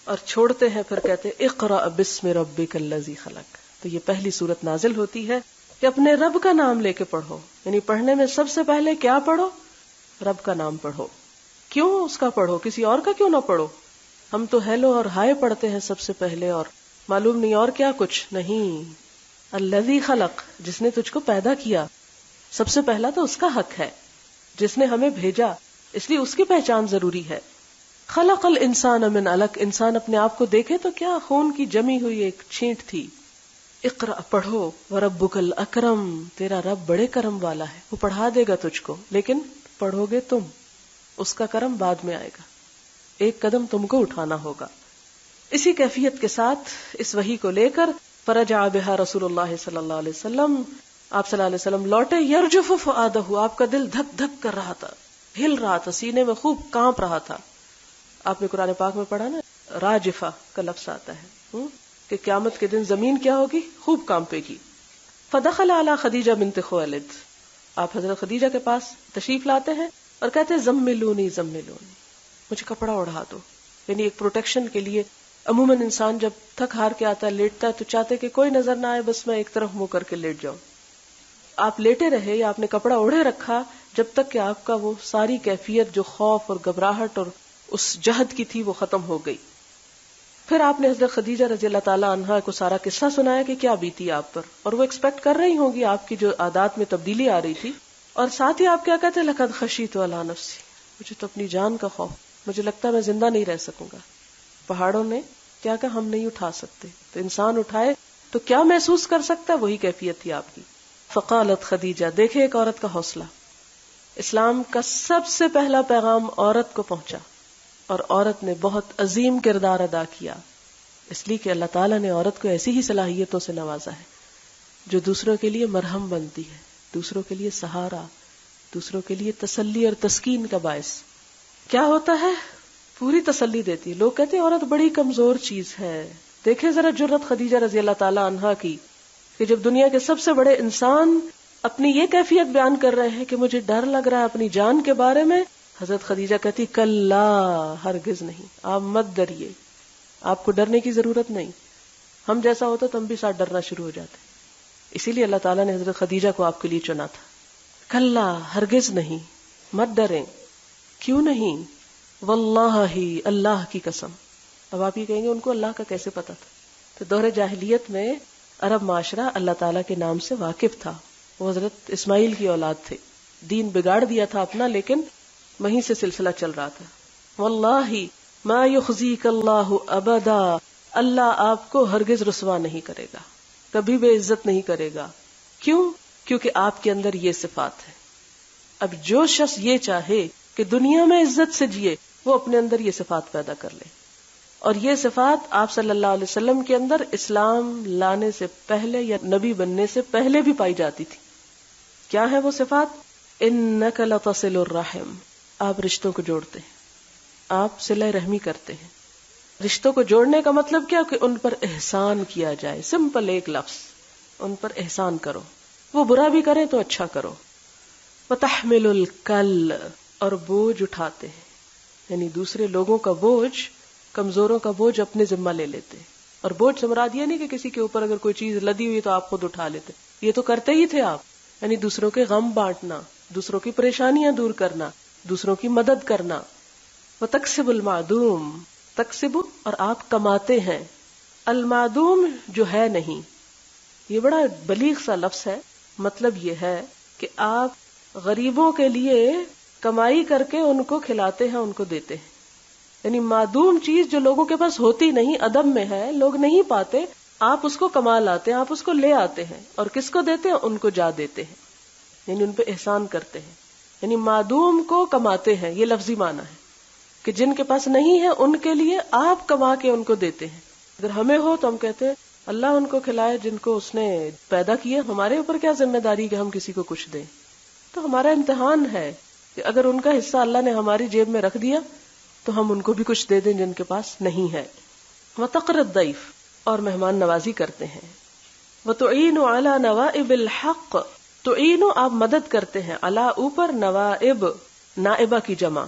A: اور چھوڑتے ہیں، پھر کہتے ہیں اقرأ بسم ربک الذی خلق. تو یہ پہلی سورت نازل ہوتی ہے کہ اپنے رب کا نام لے کے پڑھو، یعنی پڑھنے میں سب سے پہلے کیا پڑھو؟ رب کا نام پڑھو. کیوں اس کا پڑھو؟ کسی اور کا کیوں نہ پڑھو؟ ہم تو ہیلو اور ہائے پڑھتے ہیں سب سے پہلے، اور معلوم نہیں اور کیا کچھ نہیں. الذی خلق، جس نے تجھ کو پیدا کیا، سب سے پہلا تو اس کا حق ہے، جس نے ہمیں بھیجا، اس لیے اس کی پہچان ضروری ہے. خلق الانسان من علق، انسان اپنے آپ کو دیکھے تو کیا خون کی جمی ہوئی ایک چھینٹ تھی. اقرأ، پڑھو، وربک الاکرم، تیرا رب بڑے کرم والا ہے، وہ پڑھا دے گا تجھ کو، لیکن پڑھو گے تم، اس کا کرم بعد میں آئے گا، ایک قدم تم کو اٹھانا ہوگا. اسی کیفیت کے ساتھ اس وحی کو لے کر فرجع بها رسول اللہ صلی اللہ علیہ وسلم، آپ صلی اللہ علیہ وسلم لوٹے. یرجف فؤادہ، آپ کا دل دھک دھک کر رہا تھا، ہل رہا تھا، سینے میں خوب کانپ رہا تھا. آپ نے قرآن پاک میں پڑھا نا، راجفہ کا لفظ آتا ہے کہ قیامت کے دن زمین کیا ہوگی؟ خوب کانپے گی. فدخل علی خدیجہ بنت خویلد، آپ حضرت خدیجہ کے پاس تشریف لاتے ہیں اور کہتے ہیں زملونی زملونی، مجھے کپڑا اڑا دو. یعنی ایک پروٹیکشن کے لیے عموماً انسان جب تھک ہار کے آتا ہے، لیٹتا ہے، تو چاہتے کہ کوئی نظر نہ آئے، بس میں ایک طرف منہ کر کے لیٹ جاؤں. آپ لیٹے رہے یا آپ نے کپڑا اوڑھے رکھا جب تک کہ آپ کا وہ ساری کیفیت جو خوف اور گھبراہٹ اور اس جہد کی تھی وہ ختم ہو گئی. پھر آپ نے حضرت خدیجہ رضی اللہ تعالیٰ عنہا کو سارا قصہ سنایا کہ کیا بیتی آپ پر، اور وہ ایکسپیکٹ کر رہی ہوں گی آپ کی جو عادات میں تبدیلی آ رہی تھی. اور ساتھ ہی آپ کیا کہتے ہیں؟ لقد خشیت علی نفسی، مجھے تو اپنی جان کا خوف، مجھے لگتا ہے میں زندہ نہیں رہ سکوں گا. پہاڑوں نے کیا کہا؟ ہم نہیں اٹھا سکتے. تو انسان اٹھائے تو کیا محسوس کر سکتا ہے؟ وہی کیفیت تھی آپ کی. فقالت خدیجہ، دیکھے ایک عورت کا حوصلہ. اسلام کا سب سے پہلا پیغام عورت کو پہنچا، اور عورت نے بہت عظیم کردار ادا کیا، اس لیے کہ اللہ تعالیٰ نے عورت کو ایسی ہی صلاحیتوں سے نوازا ہے جو دوسروں کے لیے مرہم بنتی ہے، دوسروں کے لیے سہارا، دوسروں کے لیے تسلی اور تسکین کا باعث۔ کیا ہوتا ہے؟ پوری تسلی دیتی ہے۔ لوگ کہتے ہیں عورت بڑی کمزور چیز ہے۔ دیکھیں ذرا جرأت خدیجہ رضی اللہ تعالی عنہا کی، کہ جب دنیا کے سب سے بڑے انسان اپنی یہ کیفیت بیان کر رہے ہیں کہ مجھے ڈر لگ رہا ہے اپنی جان کے بارے میں، حضرت خدیجہ کہتی کلا، ہرگز نہیں، آپ مت ڈریے، آپ کو ڈرنے کی ضرورت نہیں۔ ہم جیسا ہوتا تو ہم بھی ساتھ ڈرنا شروع ہو جاتے، اسی لیے اللہ تعالیٰ نے حضرت خدیجہ کو آپ کے لیے چنا تھا۔ کلا، ہرگز نہیں، مت ڈریں۔ کیوں نہیں؟ واللہ ہی، اللہ کی قسم۔ اب آپ یہ کہیں گے ان کو اللہ کا کیسے پتا تھا؟ تو دور جاہلیت میں عرب معاشرہ اللہ تعالیٰ کے نام سے واقف تھا۔ وہ حضرت اسماعیل کی اولاد تھے، دین بگاڑ دیا تھا اپنا، لیکن وہیں سے سلسلہ چل رہا تھا۔ واللہ ما یخزیک اللہ ابدا، اللہ آپ کو ہرگز رسوا نہیں کرے گا، کبھی بے عزت نہیں کرے گا۔ کیوں؟ کیونکہ آپ کے اندر یہ صفات ہے۔ اب جو شخص یہ چاہے کہ دنیا میں عزت سے جیے، وہ اپنے اندر یہ صفات پیدا کر لے، اور یہ صفات آپ صلی اللہ علیہ وسلم کے اندر اسلام لانے سے پہلے یا نبی بننے سے پہلے بھی پائی جاتی تھی۔ کیا ہے وہ صفات؟ انک لتصل الرحم، آپ رشتوں کو جوڑتے ہیں، آپ صلہ رحمی کرتے ہیں۔ رشتوں کو جوڑنے کا مطلب کیا؟ کہ ان پر احسان کیا جائے، سمپل ایک لفظ، ان پر احسان کرو، وہ برا بھی کریں تو اچھا کرو۔ وتحمل الکل، اور بوجھ اٹھاتے ہیں، یعنی دوسرے لوگوں کا بوجھ، کمزوروں کا بوجھ اپنے ذمہ لے لیتے ہیں۔ اور بوجھ سے مراد یہ نہیں کہ کسی کے اوپر اگر کوئی چیز لدی ہوئی تو آپ خود اٹھا لیتے، یہ تو کرتے ہی تھے آپ، یعنی دوسروں کے غم بانٹنا، دوسروں کی پریشانیاں دور کرنا، دوسروں کی مدد کرنا۔ وتکسب المعدوم، تکسب، اور آپ کماتے ہیں، المعدوم جو ہے نہیں۔ یہ بڑا بلیغ سا لفظ ہے، مطلب یہ ہے کہ آپ غریبوں کے لیے کمائی کر کے ان کو کھلاتے ہیں، ان کو دیتے ہیں۔ یعنی معدوم چیز جو لوگوں کے پاس ہوتی نہیں، عدم میں ہے، لوگ نہیں پاتے، آپ اس کو کما لاتے ہیں، آپ اس کو لے آتے ہیں، اور کس کو دیتے ہیں؟ ان کو جا دیتے ہیں، یعنی ان پہ احسان کرتے ہیں، یعنی معدوم کو کماتے ہیں، یہ لفظی معنی ہے کہ جن کے پاس نہیں ہے ان کے لیے آپ کما کے ان کو دیتے ہیں۔ اگر ہمیں ہو تو ہم کہتے ہیں اللہ ان کو کھلائے جن کو اس نے پیدا کیا، ہمارے اوپر کیا ذمہ داری کہ ہم کسی کو کچھ دیں؟ تو ہمارا امتحان ہے کہ اگر ان کا حصہ اللہ نے ہماری جیب میں رکھ دیا تو ہم ان کو بھی کچھ دے دیں جن کے پاس نہیں ہے۔ وتقر الضیف، اور مہمان نوازی کرتے ہیں۔ وتعین علی نوائب الحق، تعین، آپ مدد کرتے ہیں، علی، اوپر، نوائب، نائبہ کی جمع۔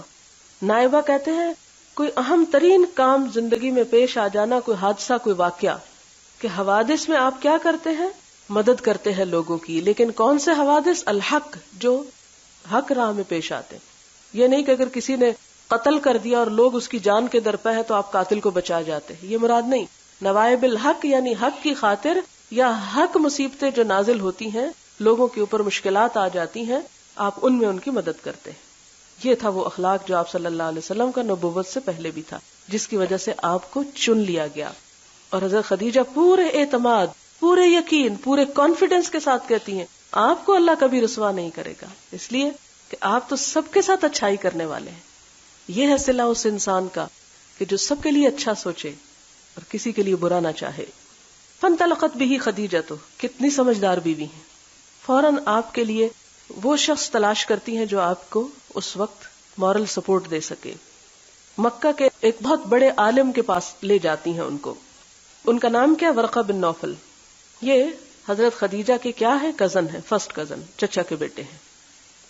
A: نائبہ کہتے ہیں کوئی اہم ترین کام زندگی میں پیش آ جانا، کوئی حادثہ، کوئی واقعہ، کہ حوادث میں آپ کیا کرتے ہیں؟ مدد کرتے ہیں لوگوں کی۔ لیکن کون سے حوادث؟ الحق، جو حق راہ میں پیش آتے ہیں۔ یہ نہیں کہ اگر کسی نے قتل کر دیا اور لوگ اس کی جان کے درپے ہیں تو آپ قاتل کو بچا جاتے ہیں، یہ مراد نہیں۔ نوائب الحق یعنی حق کی خاطر یا حق مصیبتیں جو نازل ہوتی ہیں، لوگوں کے اوپر مشکلات آ جاتی ہیں، آپ ان میں ان کی مدد کرتے ہیں۔ یہ تھا وہ اخلاق جو آپ صلی اللہ علیہ وسلم کا نبوت سے پہلے بھی تھا، جس کی وجہ سے آپ کو چن لیا گیا۔ اور حضرت خدیجہ پورے اعتماد، پورے یقین، پورے کانفیڈنس کے ساتھ کہتی ہیں آپ کو اللہ کبھی رسوا نہیں کرے گا، اس لیے کہ آپ تو سب کے ساتھ اچھائی کرنے والے ہیں۔ یہ ہے صلہ اس انسان کا کہ جو سب کے لیے اچھا سوچے اور کسی کے لیے برا نہ چاہے۔ فانطلقت بہ خدیجہ، تو کتنی سمجھدار بیوی ہیں، فوراً آپ کے لیے وہ شخص تلاش کرتی ہیں جو آپ کو اس وقت مورل سپورٹ دے سکے۔ مکہ کے ایک بہت بڑے عالم کے پاس لے جاتی ہیں ان کو۔ ان کا نام کیا؟ ورقہ بن نوفل۔ یہ حضرت خدیجہ کے کیا ہے؟ کزن ہے، فرسٹ کزن، چچا کے بیٹے ہیں۔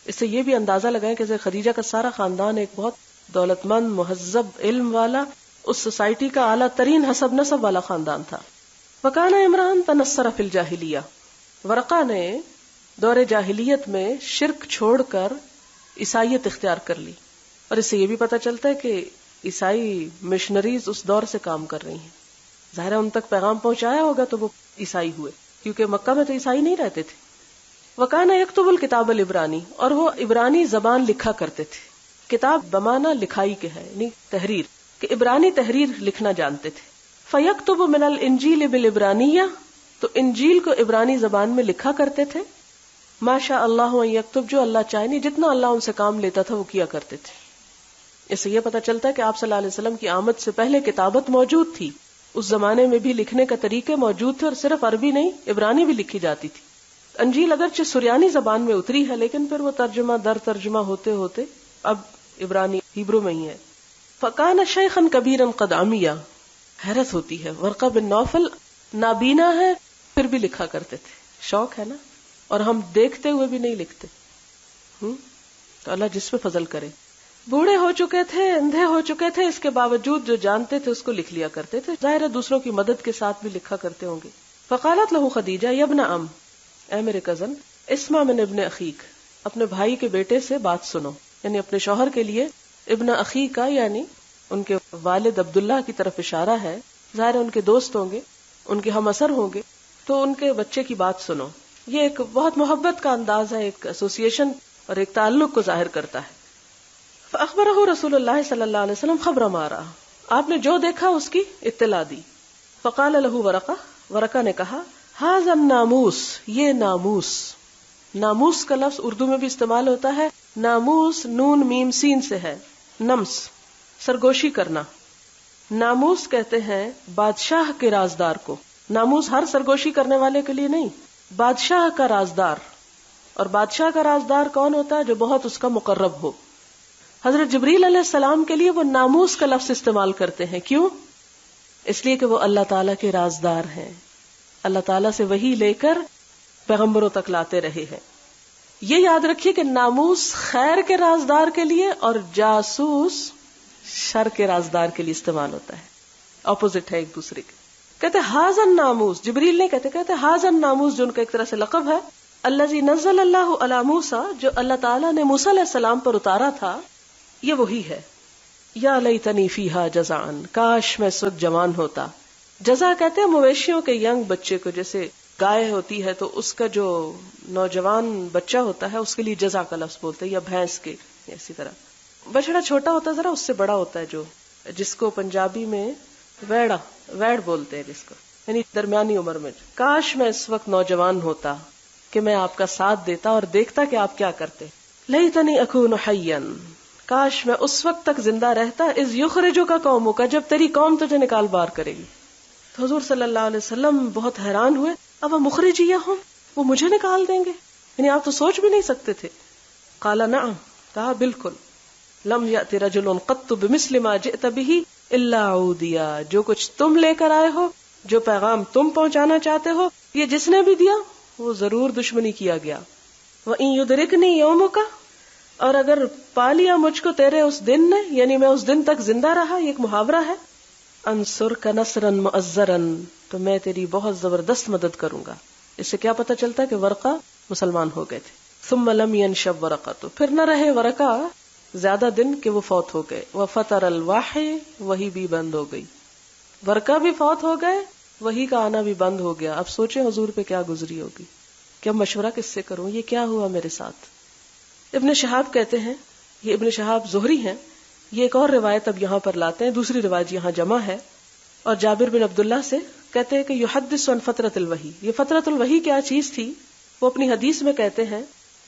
A: اس سے یہ بھی اندازہ لگائیں کہ حضرت خدیجہ کا سارا خاندان ایک بہت دولت مند، مہذب، علم والا، اس سوسائٹی کا اعلیٰ ترین حسب نسب والا خاندان تھا۔ وکان عمران تنصر فی الجاہلیہ، ورقہ نے دور جاہلیت میں شرک چھوڑ کر عیسائیت اختیار کر لی، اور اس سے یہ بھی پتہ چلتا ہے کہ عیسائی مشنریز اس دور سے کام کر رہی ہیں۔ ظاہر ہے ان تک پیغام پہنچایا ہوگا تو وہ عیسائی ہوئے، کیونکہ مکہ میں تو عیسائی نہیں رہتے تھے۔ وکان یکتب الکتاب العبرانی، اور وہ عبرانی زبان لکھا کرتے تھے۔ کتاب بمعنی لکھائی کے ہے، یعنی تحریر، کہ عبرانی تحریر لکھنا جانتے تھے۔ فیکتب من الانجیل بالعبرانیہ، تو انجیل کو عبرانی زبان میں لکھا کرتے تھے۔ ما شاء اللہ ان یکتب، جو اللہ چاہے، نہیں جتنا اللہ ان سے کام لیتا تھا وہ کیا کرتے تھے۔ اس سے یہ پتہ چلتا ہے کہ آپ صلی اللہ علیہ وسلم کی آمد سے پہلے کتابت موجود تھی. اس زمانے میں بھی لکھنے کا طریقے موجود تھے، اور صرف عربی نہیں عبرانی بھی لکھی جاتی تھی. انجیل اگرچہ سریانی زبان میں اتری ہے، لیکن پھر وہ ترجمہ در ترجمہ ہوتے ہوتے اب عبرانی ہیبرو میں ہی ہے. فکان شیخا کبیرا قد عمی. حیرت ہوتی ہے، ورقہ بن نوفل نابینا ہے پھر بھی لکھا کرتے تھے. شوق ہے نا، اور ہم دیکھتے ہوئے بھی نہیں لکھتے. تو اللہ جس پہ فضل کرے. بوڑھے ہو چکے تھے، اندھے ہو چکے تھے، اس کے باوجود جو جانتے تھے اس کو لکھ لیا کرتے تھے. ظاہر ہے دوسروں کی مدد کے ساتھ بھی لکھا کرتے ہوں گے. فقالت له خدیجہ یا ابن ام، اے میرے کزن، اسمع من ابن اخیک، اپنے بھائی کے بیٹے سے بات سنو. یعنی اپنے شوہر کے لیے ابن اخی کا یعنی ان کے والد عبداللہ کی طرف اشارہ ہے. ظاہر ان کے دوست ہوں گے، ان کے ہم اثر ہوں گے، تو ان کے بچے کی بات سنو. یہ ایک بہت محبت کا انداز ہے، ایک ایسوسیشن اور ایک تعلق کو ظاہر کرتا ہے. فاخبرہ رسول اللہ صلی اللہ علیہ وسلم خبر ما رأى، آپ نے جو دیکھا اس کی اطلاع دی. فقال له ورقہ، ورقہ نے کہا ھذا الناموس، یہ ناموس. ناموس کا لفظ اردو میں بھی استعمال ہوتا ہے. ناموس نون میم سین سے ہے. نمس سرگوشی کرنا. ناموس کہتے ہیں بادشاہ کے رازدار کو. ناموس ہر سرگوشی کرنے والے کے لیے نہیں، بادشاہ کا رازدار. اور بادشاہ کا رازدار کون ہوتا ہے؟ جو بہت اس کا مقرب ہو. حضرت جبریل علیہ السلام کے لیے وہ ناموس کا لفظ استعمال کرتے ہیں. کیوں؟ اس لیے کہ وہ اللہ تعالیٰ کے رازدار ہیں. اللہ تعالیٰ سے وحی لے کر پیغمبروں تک لاتے رہے ہیں. یہ یاد رکھیے کہ ناموس خیر کے رازدار کے لیے اور جاسوس شر کے رازدار کے لیے استعمال ہوتا ہے. اپوزٹ ہے ایک دوسرے کے. کہتے ہاذن ناموس، جبریل نہیں کہتے ہاذن ناموس، جو ان کا ایک طرح سے لقب ہے. الذی نزل اللہ علی موسیٰ، جو اللہ تعالیٰ نے موسیٰ علیہ السلام پر اتارا تھا، یہ وہی ہے. یا لیتنی فیہا جزعن، کاش میں اس وقت جوان ہوتا. جزع کہتے ہیں مویشیوں کے ینگ بچے کو. جیسے گائے ہوتی ہے تو اس کا جو نوجوان بچہ ہوتا ہے اس کے لیے جزع کا لفظ بولتے ہیں، یا بھینس کے. اسی طرح بچڑا چھوٹا ہوتا ہے ذرا اس سے بڑا ہوتا ہے، جو جس کو پنجابی میں ویڑ بولتے ہیں، جس کو یعنی درمیانی عمر میں. کاش میں اس وقت نوجوان ہوتا کہ میں آپ کا ساتھ دیتا اور دیکھتا کہ آپ کیا کرتے. لیتنی اکون حیا، کاش میں اس وقت تک زندہ رہتا اذ یخرجک قومک، جب تیری قوم تجھے نکال بار کرے گی. تو حضور صلی اللہ علیہ وسلم بہت حیران ہوئے. اب مخرجیہم، وہ مجھے نکال دیں گے؟ یعنی آپ تو سوچ بھی نہیں سکتے تھے. قال نعم، کہا بالکل. لم یأت رجل قط بمثل ما جئت به الا عودیا، جو کچھ تم لے کر آئے ہو، جو پیغام تم پہنچانا چاہتے ہو، یہ جس نے بھی دیا وہ ضرور دشمنی کیا گیا. وَإِن يُدْرِكْنِي يَوْمُكَ، اور اگر پا لیا مجھ کو تیرے اس دن نے، یعنی میں اس دن تک زندہ رہا، یہ ایک محاورہ ہے. انصرک نصرا مؤزرا، تو میں تیری بہت زبردست مدد کروں گا. اس سے کیا پتہ چلتا ہے کہ ورقہ مسلمان ہو گئے تھے. ثم لم ينشب ورقہ، پھر نہ رہے ورقہ زیادہ دن کہ وہ فوت ہو گئے. وفطر الوحی، وحی بھی بند ہو گئی. ورقہ بھی فوت ہو گئے، وحی کا آنا بھی بند ہو گیا. اب سوچیں حضور پہ کیا گزری ہوگی، کیا مشورہ کس سے کروں، یہ کیا ہوا میرے ساتھ. ابن شہاب کہتے ہیں، یہ ابن شہاب زہری ہیں، یہ ایک اور روایت اب یہاں پر لاتے ہیں، دوسری روایت یہاں جمع ہے. اور جابر بن عبداللہ سے کہتے ہیں کہ یحدث عن فترۃ الوحی، یہ فترۃ الوحی کیا چیز تھی. وہ اپنی حدیث میں کہتے ہیں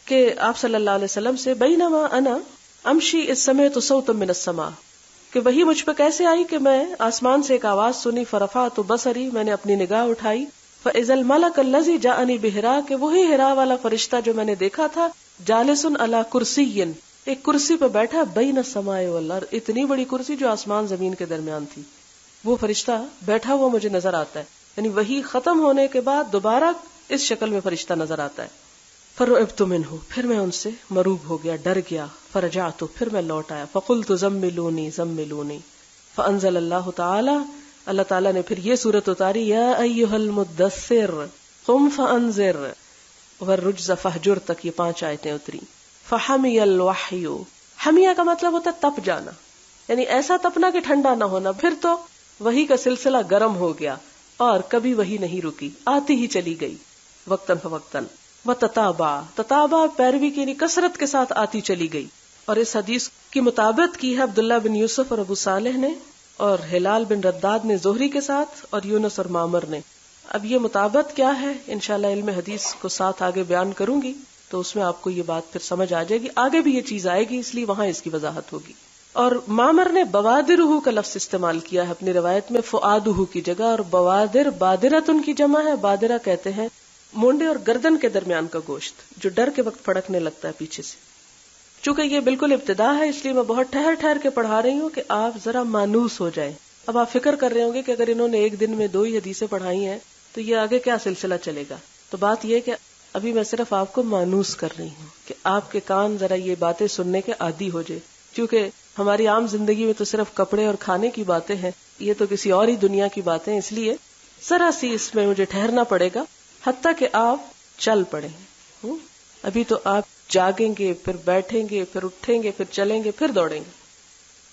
A: کہ آپ صلی اللہ علیہ وسلم سے بینما انا امشی اذ سمعت صوتا من السماء، کہ وہی مجھ پہ کیسے آئی کہ میں آسمان سے ایک آواز سنی. فرفعت بصری، میں نے اپنی نگاہ اٹھائی. فاذا الملک الذی جاءنی بحرا، کہ وہی حرا والا فرشتہ جو میں نے دیکھا تھا، جالس علی کرسی، ایک کرسی پہ بیٹھا، بین السماء والارض، اتنی بڑی کرسی جو آسمان زمین کے درمیان تھی. وہ فرشتہ بیٹھا ہوا مجھے نظر آتا ہے. یعنی وہی ختم ہونے کے بعد دوبارہ اس شکل میں فرشتہ نظر آتا ہے. فرعبت منہ، پھر میں ان سے مروب ہو گیا، ڈر گیا. فرجعت، پھر میں لوٹ آیا. فقلت زملونی زملونی. فانزل اللہ تعالی، اللہ تعالیٰ نے پھر یہ سورت اتاری، یا ایھا المدثر قم فانذر والرجز فہجر، تک یہ 5 آیتیں اتری. فحمی الوحی، حمیہ کا مطلب ہوتا ہے تپ جانا، یعنی ایسا تپنا کہ ٹھنڈا نہ ہونا. پھر تو وحی کا سلسلہ گرم ہو گیا اور کبھی وحی نہیں رکی، آتی ہی چلی گئی وقتاً فوقتاً. تتابع پیروی کی، یعنی کثرت کے ساتھ آتی چلی گئی. اور اس حدیث کی مطابقت کی ہے عبداللہ بن یوسف اور ابو صالح نے، اور ہلال بن رداد نے زہری کے ساتھ، اور یونس اور معمر نے. اب یہ مطابقت کیا ہے انشاءاللہ علم حدیث کو ساتھ آگے بیان کروں گی، تو اس میں آپ کو یہ بات پھر سمجھ آ جائے گی. آگے بھی یہ چیز آئے گی، اس لیے وہاں اس کی وضاحت ہوگی. اور معمر نے بوادرہ کا لفظ استعمال کیا ہے اپنی روایت میں فؤادہ کی جگہ، اور بوادر بادرتن کی جمع ہے. بادرہ کہتے ہیں مونڈے اور گردن کے درمیان کا گوشت جو ڈر کے وقت پھڑکنے لگتا ہے پیچھے سے. چونکہ یہ بالکل ابتدا ہے اس لیے میں بہت ٹھہر ٹھہر کے پڑھا رہی ہوں کہ آپ ذرا مانوس ہو جائیں. اب آپ فکر کر رہے ہوں گے کہ اگر انہوں نے ایک دن میں 2 ہی حدیثیں پڑھائی ہیں تو یہ آگے کیا سلسلہ چلے گا. تو بات یہ کہ ابھی میں صرف آپ کو مانوس کر رہی ہوں کہ آپ کے کان ذرا یہ باتیں سننے کے عادی ہو جائے. کیونکہ ہماری عام زندگی میں تو صرف کپڑے اور کھانے کی باتیں ہیں، یہ تو کسی اور ہی دنیا کی باتیں، اس لیے ذرا سی اس میں مجھے ٹھہرنا پڑے گا حتیٰ کہ آپ چل پڑیں. ابھی تو آپ جاگیں گے، پھر بیٹھیں گے، پھر اٹھیں گے، پھر چلیں گے، پھر دوڑیں گے.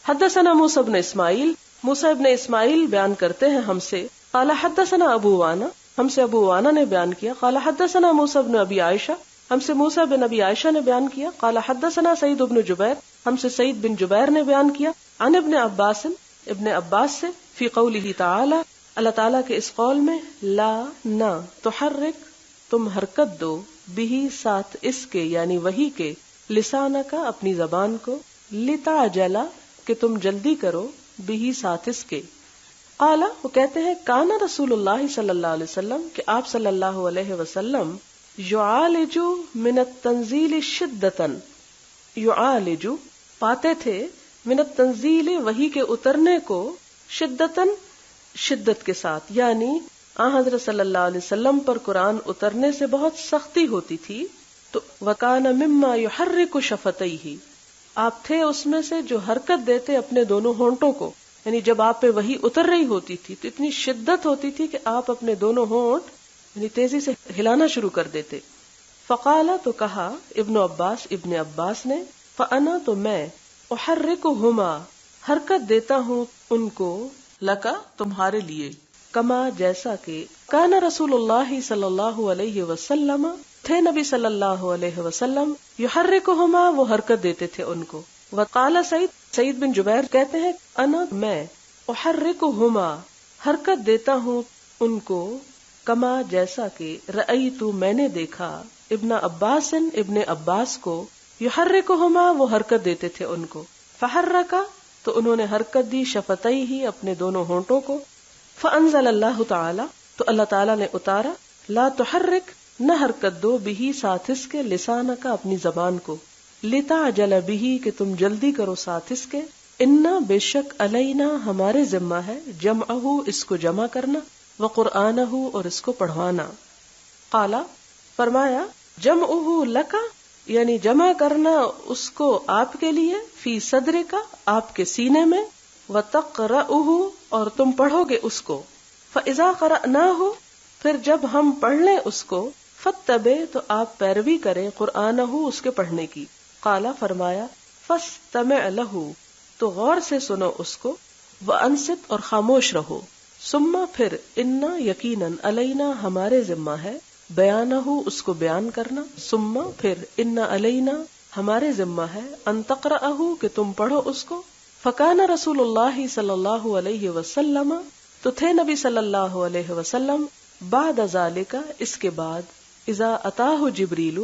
A: حدثنا موسیٰ بن اسماعیل، موسیٰ ابن اسماعیل بیان کرتے ہیں ہم سے، قال حدثنا ابو وانا، ہم سے ابو وانا نے بیان کیا، قال حدثنا موسیٰ بن ابی عائشہ، ہم سے موسیٰ بن ابی عائشہ نے بیان کیا، قال حدثنا سعید بن جبیر، ہم سے سعید بن جبیر نے بیان کیا، عن ابن عباس، ابن عباس سے، فی قولہ تعالی، اللہ تعالیٰ کے اس قول میں، لا نہ تحرک، تم حرکت دو، بھی ساتھ اس کے یعنی وحی کے، لسانہ کا اپنی زبان کو، لتعجل کہ تم جلدی کرو، بھی ساتھ اس کے. قال وہ کہتے ہیں کانا رسول اللہ صلی اللہ علیہ وسلم کہ آپ صلی اللہ علیہ وسلم یعالج من التنزیل شدتاً، یعالج پاتے تھے، من التنزیل وحی کے اترنے کو، شدتاً شدت کے ساتھ، یعنی حضرت صلی اللہ علیہ وسلم پر قرآن اترنے سے بہت سختی ہوتی تھی. تو وکان مما یحرک شفتیہ، آپ تھے اس میں سے جو حرکت دیتے اپنے دونوں ہونٹوں کو، یعنی جب آپ پہ وحی اتر رہی ہوتی تھی تو اتنی شدت ہوتی تھی کہ آپ اپنے دونوں ہونٹ یعنی تیزی سے ہلانا شروع کر دیتے. فقال تو کہا ابن عباس نے، فانا تو میں، احرکہما حرکت دیتا ہوں ان کو،
B: لکا تمہارے لیے،
A: کما جیسا کہ، کانا رسول اللہ صلی اللہ علیہ وسلم تھے نبی صلی اللہ علیہ وسلم، یحرکہما وہ حرکت دیتے تھے ان کو. وقال سعید بن جبیر کہتے ہیں انا میں، احرکہما حرکت دیتا ہوں ان کو، کما جیسا کہ، رأیتو میں نے دیکھا، ابن عباس کو، یحرکہما وہ حرکت دیتے تھے ان کو. فحرکا تو انہوں نے حرکت دی، شفتیہ ہی اپنے دونوں ہونٹوں کو. فانزل اللہ تعالی تو اللہ تعالی نے اتارا، لا تحرک نہ حرکت دو، بھی ساتھ اس کے، لسانہ کا اپنی زبان کو، لتعجل بھی کہ تم جلدی کرو ساتھ اس کے، انا بے شک علینا ہمارے ذمہ ہے، جمعہ اس کو جمع کرنا، وقرآنہ اور اس کو پڑھوانا. قال فرمایا، جمعہ لکا یعنی جمع کرنا اس کو آپ کے لیے، فی صدر کا آپ کے سینے میں، وتقرأہ اور تم پڑھو گے اس کو، فاذا قرأناہ پھر جب ہم پڑھ لیں اس کو، فاتبع تو آپ پیروی کریں، قرآنہ اس کے پڑھنے کی. قال فرمایا، فاستمع لہ تو غور سے سنو اس کو، وانصت اور خاموش رہو، ثم پھر، انا یقیناً، علینا ہمارے ذمہ ہے، بیانہ اس کو بیان کرنا، ثم پھر، انا علینا ہمارے ذمہ ہے، ان تقرأہ کہ تم پڑھو اس کو. فکان رسول اللہ صلی اللہ علیہ وسلم تو تھے نبی صلی اللہ علیہ وسلم، بعد ذالک اس کے بعد، اذا اتاہ جبریل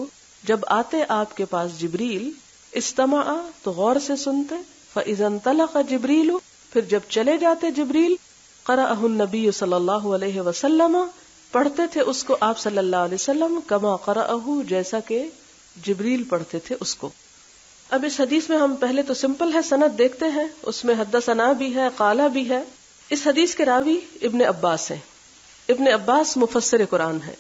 A: جب آتے آپ کے پاس جبریل، استمع تو غور سے سنتے، فاذا انطلق جبریل پھر جب چلے جاتے جبریل، قرأہ النبی صلی اللہ علیہ وسلم پڑھتے تھے اس کو آپ صلی اللہ علیہ وسلم، کما قرأہ جیسا کہ جبریل پڑھتے تھے اس کو. اب اس حدیث میں ہم پہلے تو سمپل ہے سند دیکھتے ہیں، اس میں حدثنا بھی ہے، قالا بھی ہے. اس حدیث کے راوی ابن عباس ہیں. ابن عباس مفسر قرآن ہے.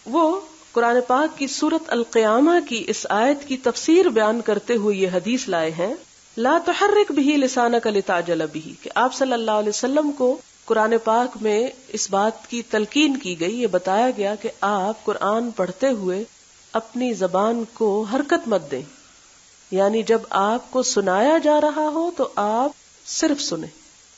A: وہ قرآن پاک کی سورت القیامہ کی اس آیت کی تفسیر بیان کرتے ہوئے یہ حدیث لائے ہیں، لا تحرک بھی لسانک لتعجل بھی، کہ آپ صلی اللہ علیہ وسلم کو قرآن پاک میں اس بات کی تلقین کی گئی، یہ بتایا گیا کہ آپ قرآن پڑھتے ہوئے اپنی زبان کو حرکت مت دیں، یعنی جب آپ کو سنایا جا رہا ہو تو آپ صرف سنیں،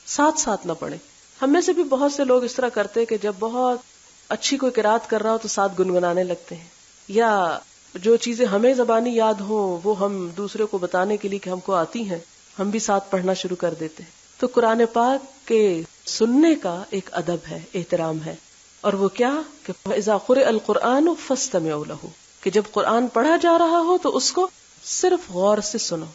A: ساتھ ساتھ نہ پڑھیں. ہم میں سے بھی بہت سے لوگ اس طرح کرتے کہ جب بہت اچھی کوئی قرات کر رہا ہو تو ساتھ گنگنانے لگتے ہیں، یا جو چیزیں ہمیں زبانی یاد ہوں وہ ہم دوسرے کو بتانے کے لیے کہ ہم کو آتی ہیں ہم بھی ساتھ پڑھنا شروع کر دیتے ہیں. تو قرآن پاک کے سننے کا ایک ادب ہے، احترام ہے، اور وہ کیا کہ اذا قرئ القرآن فاستمعوا لہ، کہ جب قرآن پڑھا جا رہا ہو تو اس کو صرف غور سے سنو.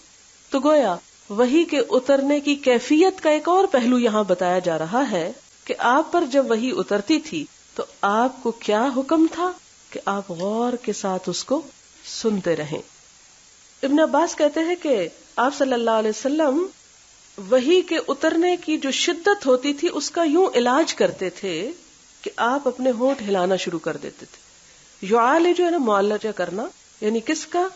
A: تو گویا وحی کے اترنے کی کیفیت کا ایک اور پہلو یہاں بتایا جا رہا ہے کہ آپ پر جب وحی اترتی تھی تو آپ کو کیا حکم تھا کہ آپ غور کے ساتھ اس کو سنتے رہیں. ابن عباس کہتے ہیں کہ آپ صلی اللہ علیہ وسلم وحی کے اترنے کی جو شدت ہوتی تھی اس کا یوں علاج کرتے تھے کہ آپ اپنے ہونٹ ہلانا شروع کر دیتے تھے. یعالج جو ہے نا معالجہ کرنا، یعنی کس کا؟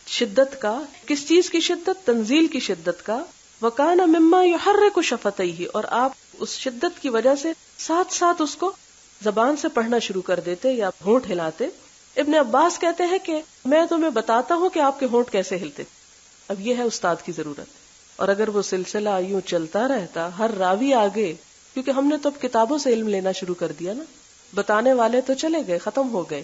A: شدت کا. کس چیز کی شدت؟ تنزیل کی شدت کا. وکان مما یحرک شفتیہ، اور آپ اس شدت کی وجہ سے ساتھ ساتھ اس کو زبان سے پڑھنا شروع کر دیتے یا ہونٹ ہلاتے. ابن عباس کہتے ہیں کہ میں تمہیں بتاتا ہوں کہ آپ کے ہونٹ کیسے ہلتے. اب یہ ہے استاد کی ضرورت. اور اگر وہ سلسلہ یوں چلتا رہتا، ہر راوی آگے، کیونکہ ہم نے تو اب کتابوں سے علم لینا شروع کر دیا نا، بتانے والے تو چلے گئے، ختم ہو گئے،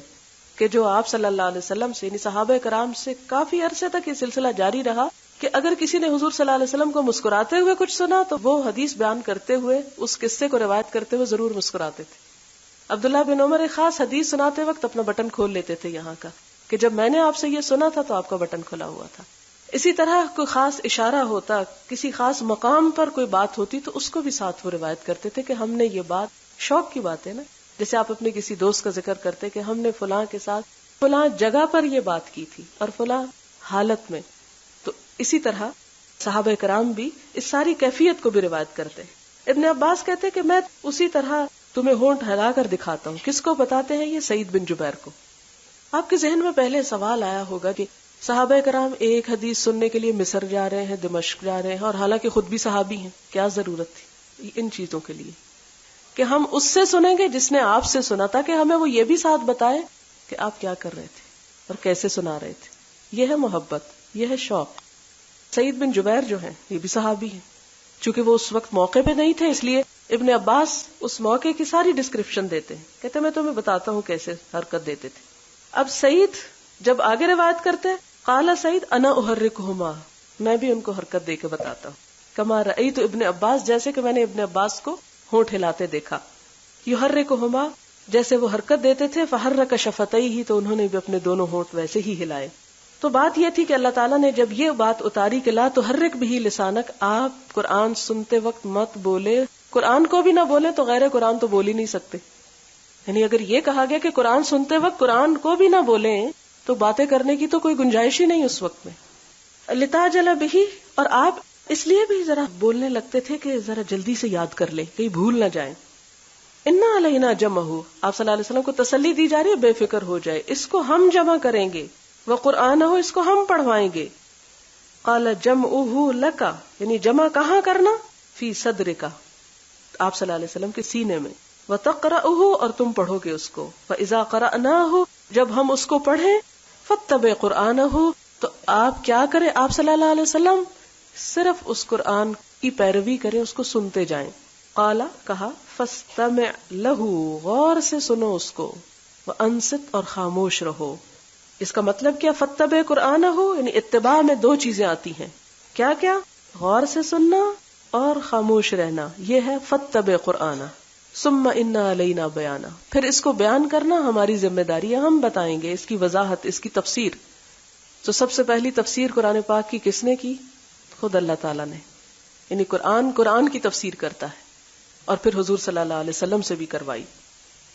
A: کہ جو آپ صلی اللہ علیہ وسلم سے، یعنی صحابہ کرام سے کافی عرصے تک یہ سلسلہ جاری رہا کہ اگر کسی نے حضور صلی اللہ علیہ وسلم کو مسکراتے ہوئے کچھ سنا تو وہ حدیث بیان کرتے ہوئے، اس قصے کو روایت کرتے ہوئے ضرور مسکراتے تھے. عبداللہ بن عمر ایک خاص حدیث سناتے وقت اپنا بٹن کھول لیتے تھے یہاں کا، کہ جب میں نے آپ سے یہ سنا تھا تو آپ کا بٹن کھلا ہوا تھا. اسی طرح کوئی خاص اشارہ ہوتا، کسی خاص مقام پر کوئی بات ہوتی تو اس کو بھی ساتھ وہ روایت کرتے تھے کہ ہم نے یہ بات، شوق کی بات ہے نا، جیسے آپ اپنے کسی دوست کا ذکر کرتے کہ ہم نے فلاں کے ساتھ فلاں جگہ پر یہ بات کی تھی اور فلاں حالت میں. تو اسی طرح صحابہ کرام بھی اس ساری کیفیت کو بھی روایت کرتے. ابن عباس کہتے کہ میں اسی طرح تمہیں ہونٹ ہلا کر دکھاتا ہوں. کس کو بتاتے ہیں؟ یہ سعید بن جبیر کو. آپ کے ذہن میں پہلے سوال آیا ہوگا کہ صحابہ کرام ایک حدیث سننے کے لیے مصر جا رہے ہیں، دمشق جا رہے ہیں، اور حالانکہ خود بھی صحابی ہیں، کیا ضرورت تھی ان چیزوں کے لیے کہ ہم اس سے سنیں گے جس نے آپ سے سنا، تاکہ ہمیں وہ یہ بھی ساتھ بتائے کہ آپ کیا کر رہے تھے اور کیسے سنا رہے تھے. یہ ہے محبت، یہ ہے شوق. سعید بن جبیر جو ہیں یہ بھی صحابی ہیں. چونکہ وہ اس وقت موقع پہ نہیں تھے، اس لیے ابن عباس اس موقع کی ساری ڈسکرپشن دیتے ہیں، کہتے میں تمہیں بتاتا ہوں کیسے حرکت دیتے تھے. اب سعید جب آگے روایت کرتے قال سعید انا احرکہما، میں بھی ان کو حرکت دے کے بتاتا ہوں. کما رأیت ابن عباس، جیسے کہ میں نے ابن عباس کو ہونٹ ہلاتے دیکھا. یحرکہما، جیسے وہ حرکت دیتے تھے، فحرک شفتیہ، تو انہوں نے بھی اپنے دونوں ہونٹ ویسے ہی ہلائے. تو بات یہ تھی کہ اللہ تعالیٰ نے جب یہ بات اتاری کہ لا تحرک بہ لسانک، آپ قرآن سنتے وقت مت بولے، قرآن کو بھی نہ بولے تو غیر قرآن تو بول ہی نہیں سکتے. یعنی اگر یہ کہا گیا کہ قرآن سنتے وقت قرآن کو بھی نہ بولیں تو باتیں کرنے کی تو کوئی گنجائش ہی نہیں اس وقت میں. لتعجل بہ، اور آپ اس لیے بھی ذرا بولنے لگتے تھے کہ ذرا جلدی سے یاد کر لیں، کہیں بھول نہ جائیں. انا علینا جمعہ، آپ صلی اللہ علیہ وسلم کو تسلی دی جا رہی ہے بے فکر ہو جائے، اس کو ہم جمع کریں گے، وقرآنہ، اس کو ہم پڑھوائیں گے. قال جمعہ لک، یعنی جمع کہاں کرنا؟ فی صدرک، آپ صلی اللہ علیہ وسلم کے سینے میں. وتقرأہ، اور تم پڑھو گے اس کو. فاذا قرأناہ، جب ہم اس کو پڑھیں، فاتبع قرآنہ، تو آپ کیا کریں؟ آپ صلی اللہ علیہ وسلم صرف اس قرآن کی پیروی کریں، اس کو سنتے جائیں. قال، کہا، فاستمع لہ، غور سے سنو اس کو، وانصت، اور خاموش رہو. اس کا مطلب کیا؟ فاتبع قرآنہ، یعنی اتباع میں دو چیزیں آتی ہیں. کیا کیا؟ غور سے سننا اور خاموش رہنا، یہ ہے فاتبع قرآنہ. ثم ان علینا بیانہ، پھر اس کو بیان کرنا ہماری ذمہ داری ہے، ہم بتائیں گے اس کی وضاحت، اس کی تفسیر. تو سب سے پہلی تفسیر قرآن پاک کی کس نے کی؟ خود اللہ تعالیٰ نے. یعنی قرآن کی تفسیر کرتا ہے، اور پھر حضور صلی اللہ علیہ وسلم سے بھی کروائی.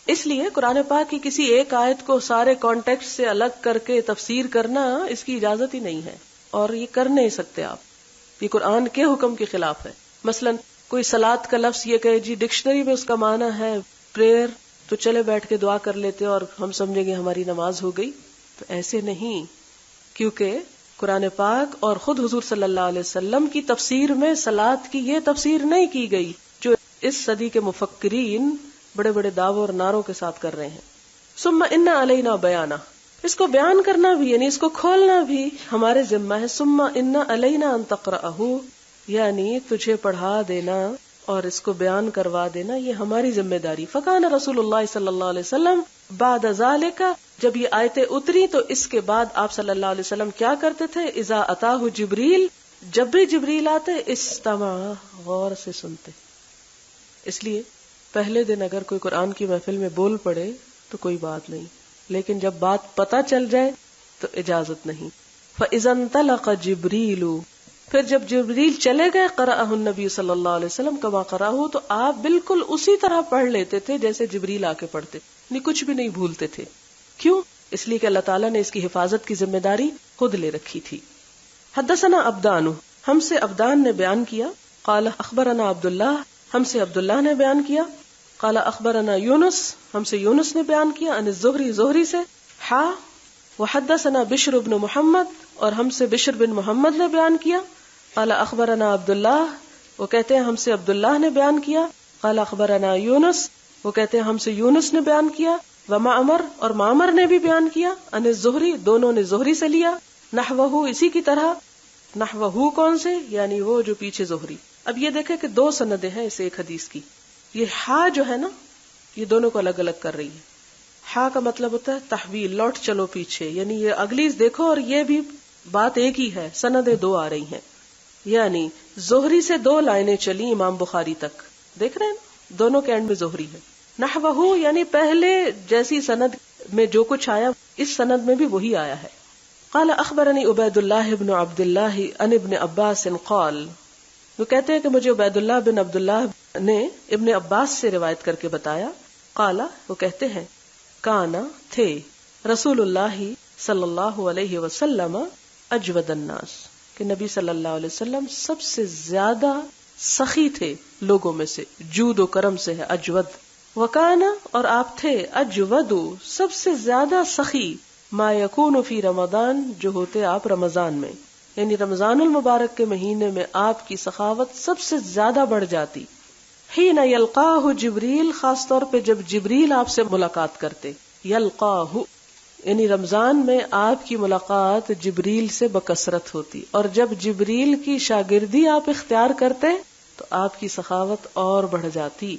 A: اس لیے قرآن پاک کی کسی ایک آیت کو سارے کانٹیکسٹ سے الگ کر کے تفسیر کرنا اس کی اجازت ہی نہیں ہے، اور یہ کر نہیں سکتے آپ. یہ قرآن کے حکم کے خلاف ہے. مثلا کوئی صلاۃ کا لفظ یہ کہے جی ڈکشنری میں اس کا معنی ہے پریئر، تو چلے بیٹھ کے دعا کر لیتے اور ہم سمجھیں گے ہماری نماز ہو گئی. تو ایسے نہیں، کیونکہ قرآن پاک اور خود حضور صلی اللہ علیہ وسلم کی تفسیر میں صلاۃ کی یہ تفسیر نہیں کی گئی جو اس صدی کے مفکرین بڑے بڑے دعووں اور نعروں کے ساتھ کر رہے ہیں. ثم ان علینا بیانہ، اس کو بیان کرنا بھی، یعنی اس کو کھولنا بھی ہمارے ذمہ ہے. ثم ان علینا ان تقرأہ، یعنی تجھے پڑھا دینا اور اس کو بیان کروا دینا، یہ ہماری ذمہ داری. فکان رسول اللہ صلی اللہ علیہ وسلم بعد ذالک، جب یہ آیتیں اتری تو اس کے بعد آپ صلی اللہ علیہ وسلم کیا کرتے تھے؟ اذا اتاہ جبریل، جب بھی جبریل آتے استمع، غور سے سنتے. اس لیے پہلے دن اگر کوئی قرآن کی محفل میں بول پڑے تو کوئی بات نہیں، لیکن جب بات پتہ چل جائے تو اجازت نہیں. فَإِذَا انْطَلَقَ جِبْرِيلُ، پھر جب جبریل چلے گئے قرأہ النبی صلی اللہ علیہ وسلم کما قرأہ، تو آپ بالکل اسی طرح پڑھ لیتے تھے جیسے جبریل آ کے پڑھتے، یعنی کچھ بھی نہیں بھولتے تھے. کیوں؟ اس لیے کہ اللہ تعالیٰ نے اس کی حفاظت کی ذمہ داری خود لے رکھی تھی. حدثنا ابدان، ہم سے ابدان نے بیان کیا. قال اخبرنا عبداللہ، ہم سے عبداللہ نے بیان کیا. قال اخبرنا یونس، ہم سے یونس نے بیان کیا. عن الزہری، زہری سے. وحدثنا بشر بن محمد، اور ہم سے بشر بن محمد نے بیان کیا. قال اخبرنا عبداللہ، وہ کہتے ہیں ہم سے عبداللہ نے بیان کیا. قال اخبرنا یونس، وہ کہتے ہیں ہم سے یونس نے بیان کیا. ومعمر، اور معمر نے بھی بیان کیا. عن الزہری، دونوں نے زہری سے لیا. نحوہ، اسی کی طرح. نحوہ کون سے؟ یعنی وہ جو پیچھے زہری. اب یہ دیکھیں کہ دو سندیں ہیں اس ایک حدیث کی. یہ ہا جو ہے نا، یہ دونوں کو الگ الگ کر رہی ہے. ہا کا مطلب ہوتا ہے تحویل، لوٹ چلو پیچھے، یعنی یہ اگلی دیکھو اور یہ بھی بات ایک ہی ہے، سندیں دو آ رہی ہیں. یعنی زہری سے دو لائنیں چلی امام بخاری تک، دیکھ رہے ہیں نا، دونوں کے اینڈ میں زہری ہے. نحوہ یعنی پہلے جیسی سند میں جو کچھ آیا اس سند میں بھی وہی آیا ہے. قال اخبرنی عبید اللہ بن عبد اللہ عن ابن عباس قال، وہ کہتے ہیں کہ مجھے عبید اللہ بن عبد اللہ نے ابن عباس سے روایت کر کے بتایا. قال، وہ کہتے ہیں کانا تھے رسول اللہ صلی اللہ علیہ وسلم اجود الناس، کہ نبی صلی اللہ علیہ وسلم سب سے زیادہ سخی تھے لوگوں میں سے. جود و کرم سے ہے اجود. وکانا، اور آپ تھے اجود، سب سے زیادہ سخی، ما یکون فی رمضان، جو ہوتے آپ رمضان میں، یعنی رمضان المبارک کے مہینے میں آپ کی سخاوت سب سے زیادہ بڑھ جاتی. حین یلقاہ جبریل، خاص طور پہ جب جبریل آپ سے ملاقات کرتے. یلقاہ یعنی رمضان میں آپ کی ملاقات جبریل سے بکثرت ہوتی، اور جب جبریل کی شاگردی آپ اختیار کرتے تو آپ کی سخاوت اور بڑھ جاتی.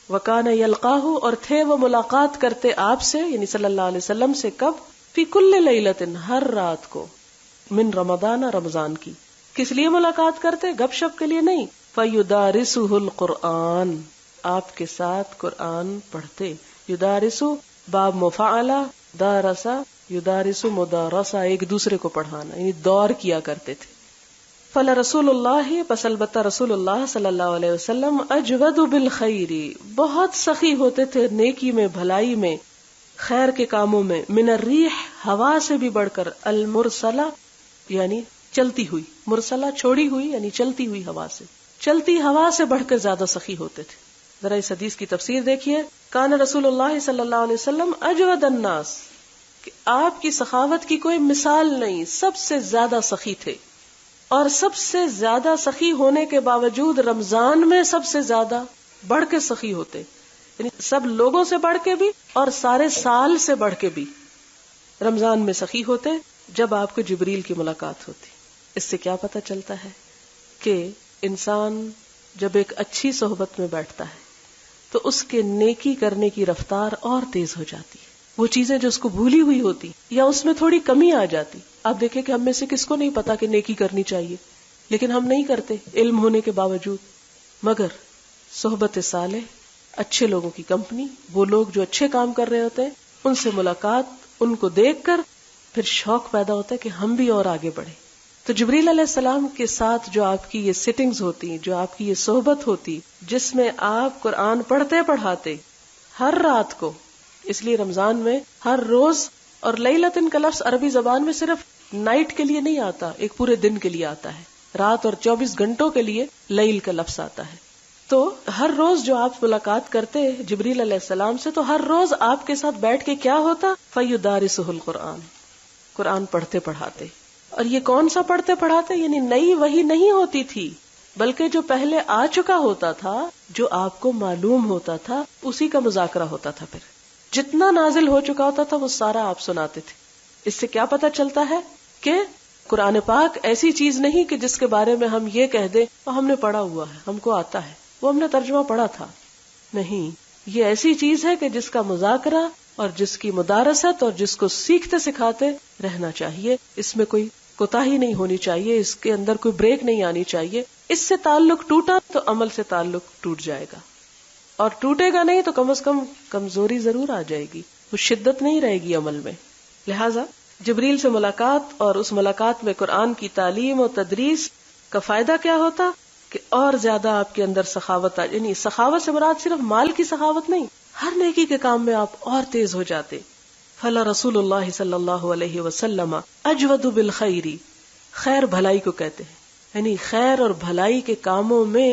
A: وکان یلقاہ، اور تھے وہ ملاقات کرتے آپ سے یعنی صلی اللہ علیہ وسلم سے. کب؟ فی کل لیلۃ، ہر رات کو. من رمضان، رمضان کی. کس لیے ملاقات کرتے؟ گپ شپ کے لیے نہیں. فیدارسہ القرآن، آپ کے ساتھ قرآن پڑھتے. یدارسو باب مفعلہ، دارسا یدارسو مدارسہ، ایک دوسرے کو پڑھانا، یعنی دور کیا کرتے تھے. فلا رسول اللہ، پس البتہ رسول اللہ صلی اللہ علیہ وسلم اجود بالخیر، بہت سخی ہوتے تھے نیکی میں، بھلائی میں، خیر کے کاموں میں. من الریح، ہوا سے بھی بڑھ کر. المرسلہ یعنی چلتی ہوئی، مرسلہ چھوڑی ہوئی یعنی چلتی ہوئی ہوا سے. چلتی ہوا سے بڑھ کر زیادہ سخی ہوتے تھے. ذرا اس حدیث کی تفسیر دیکھیے. کان رسول اللہ صلی اللہ علیہ وسلم اجود الناس، کہ آپ کی سخاوت کی کوئی مثال نہیں، سب سے زیادہ سخی تھے. اور سب سے زیادہ سخی ہونے کے باوجود رمضان میں سب سے زیادہ بڑھ کے سخی ہوتے، یعنی سب لوگوں سے بڑھ کے بھی اور سارے سال سے بڑھ کے بھی رمضان میں سخی ہوتے جب آپ کو جبریل کی ملاقات ہوتی. اس سے کیا پتہ چلتا ہے کہ انسان جب ایک اچھی صحبت میں بیٹھتا ہے تو اس کے نیکی کرنے کی رفتار اور تیز ہو جاتی ہے. وہ چیزیں جو اس کو بھولی ہوئی ہوتی یا اس میں تھوڑی کمی آ جاتی. آپ دیکھیں کہ ہم میں سے کس کو نہیں پتا کہ نیکی کرنی چاہیے، لیکن ہم نہیں کرتے علم ہونے کے باوجود. مگر صحبت صالح، اچھے لوگوں کی کمپنی، وہ لوگ جو اچھے کام کر رہے ہوتے ہیں، ان سے ملاقات، ان کو دیکھ کر پھر شوق پیدا ہوتا ہے کہ ہم بھی اور آگے بڑھیں. تو جبریل علیہ السلام کے ساتھ جو آپ کی یہ سٹنگز ہوتی، جو آپ کی یہ صحبت ہوتی، جس میں آپ قرآن پڑھتے پڑھاتے ہر رات کو، اس لیے رمضان میں ہر روز، اور لیلتن کا لفظ عربی زبان میں صرف نائٹ کے لیے نہیں آتا، ایک پورے دن کے لیے آتا ہے. رات اور 24 گھنٹوں کے لیے لیل کا لفظ آتا ہے. تو ہر روز جو آپ ملاقات کرتے جبریل علیہ السلام سے، تو ہر روز آپ کے ساتھ بیٹھ کے کیا ہوتا؟ فیدارسہ القرآن، قرآن پڑھتے پڑھاتے. اور یہ کون سا پڑھتے پڑھاتے؟ یعنی نئی وحی نہیں ہوتی تھی، بلکہ جو پہلے آ چکا ہوتا تھا، جو آپ کو معلوم ہوتا تھا، اسی کا مذاکرہ ہوتا تھا. پھر جتنا نازل ہو چکا ہوتا تھا وہ سارا آپ سناتے تھے. اس سے کیا پتہ چلتا ہے کہ قرآن پاک ایسی چیز نہیں کہ جس کے بارے میں ہم یہ کہہ دیں ہم نے پڑھا ہوا ہے، ہم کو آتا ہے، وہ ہم نے ترجمہ پڑھا تھا. نہیں، یہ ایسی چیز ہے کہ جس کا مذاکرہ اور جس کی مدارست اور جس کو سیکھتے سکھاتے رہنا چاہیے. اس میں کوئی کوتاہی نہیں ہونی چاہیے، اس کے اندر کوئی بریک نہیں آنی چاہیے. اس سے تعلق ٹوٹا تو عمل سے تعلق ٹوٹ جائے گا، اور ٹوٹے گا نہیں تو کم از کم کمزوری ضرور آ جائے گی، وہ شدت نہیں رہے گی عمل میں. لہٰذا جبریل سے ملاقات اور اس ملاقات میں قرآن کی تعلیم اور تدریس کا فائدہ کیا ہوتا کہ اور زیادہ آپ کے اندر سخاوت یعنی سخاوت سے مراد صرف مال کی سخاوت نہیں، ہر نیکی کے کام میں آپ اور تیز ہو جاتے. فلا رسول اللہ صلی اللہ علیہ وسلم اجود بالخیر، خیر بھلائی کو کہتے ہیں، یعنی خیر اور بھلائی کے کاموں میں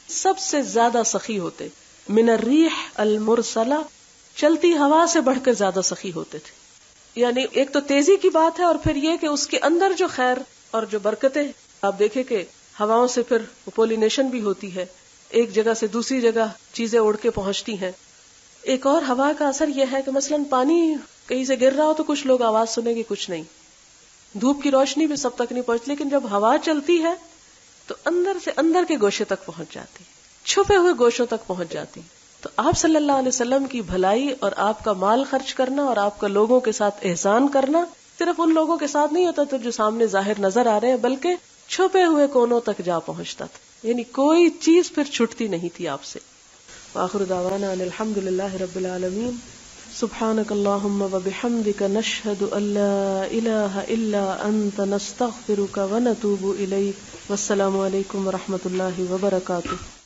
A: سب سے زیادہ سخی ہوتے. من الریح المرسلہ، چلتی ہوا سے بڑھ کر زیادہ سخی ہوتے تھے. یعنی ایک تو تیزی کی بات ہے، اور پھر یہ کہ اس کے اندر جو خیر اور جو برکتیں، آپ دیکھیں کہ ہواؤں سے پھر پولینیشن بھی ہوتی ہے، ایک جگہ سے دوسری جگہ چیزیں اڑ کے پہنچتی ہیں. ایک اور ہوا کا اثر یہ ہے کہ مثلاً پانی کہیں سے گر رہا ہو تو کچھ لوگ آواز سنیں گے، کچھ نہیں. دھوپ کی روشنی بھی سب تک نہیں پہنچتی، لیکن جب ہوا چلتی ہے تو اندر سے اندر کے گوشے تک پہنچ جاتی، چھپے ہوئے گوشوں تک پہنچ جاتی. تو آپ صلی اللہ علیہ وسلم کی بھلائی اور آپ کا مال خرچ کرنا اور آپ کا لوگوں کے ساتھ احسان کرنا صرف ان لوگوں کے ساتھ نہیں ہوتا تو جو سامنے ظاہر نظر آ رہے ہیں، بلکہ چھپے ہوئے کونوں تک جا پہنچتا تھا. یعنی کوئی چیز پھر چھٹتی نہیں تھی آپ سے. وآخر دعوانا ان الحمد للہ رب العالمین. سبحانک اللہم وبحمدک نشہد ان لا الہ الا انت نستغفرک ونتوب الیک. والسلام علیکم ورحمۃ اللہ وبرکاتہ.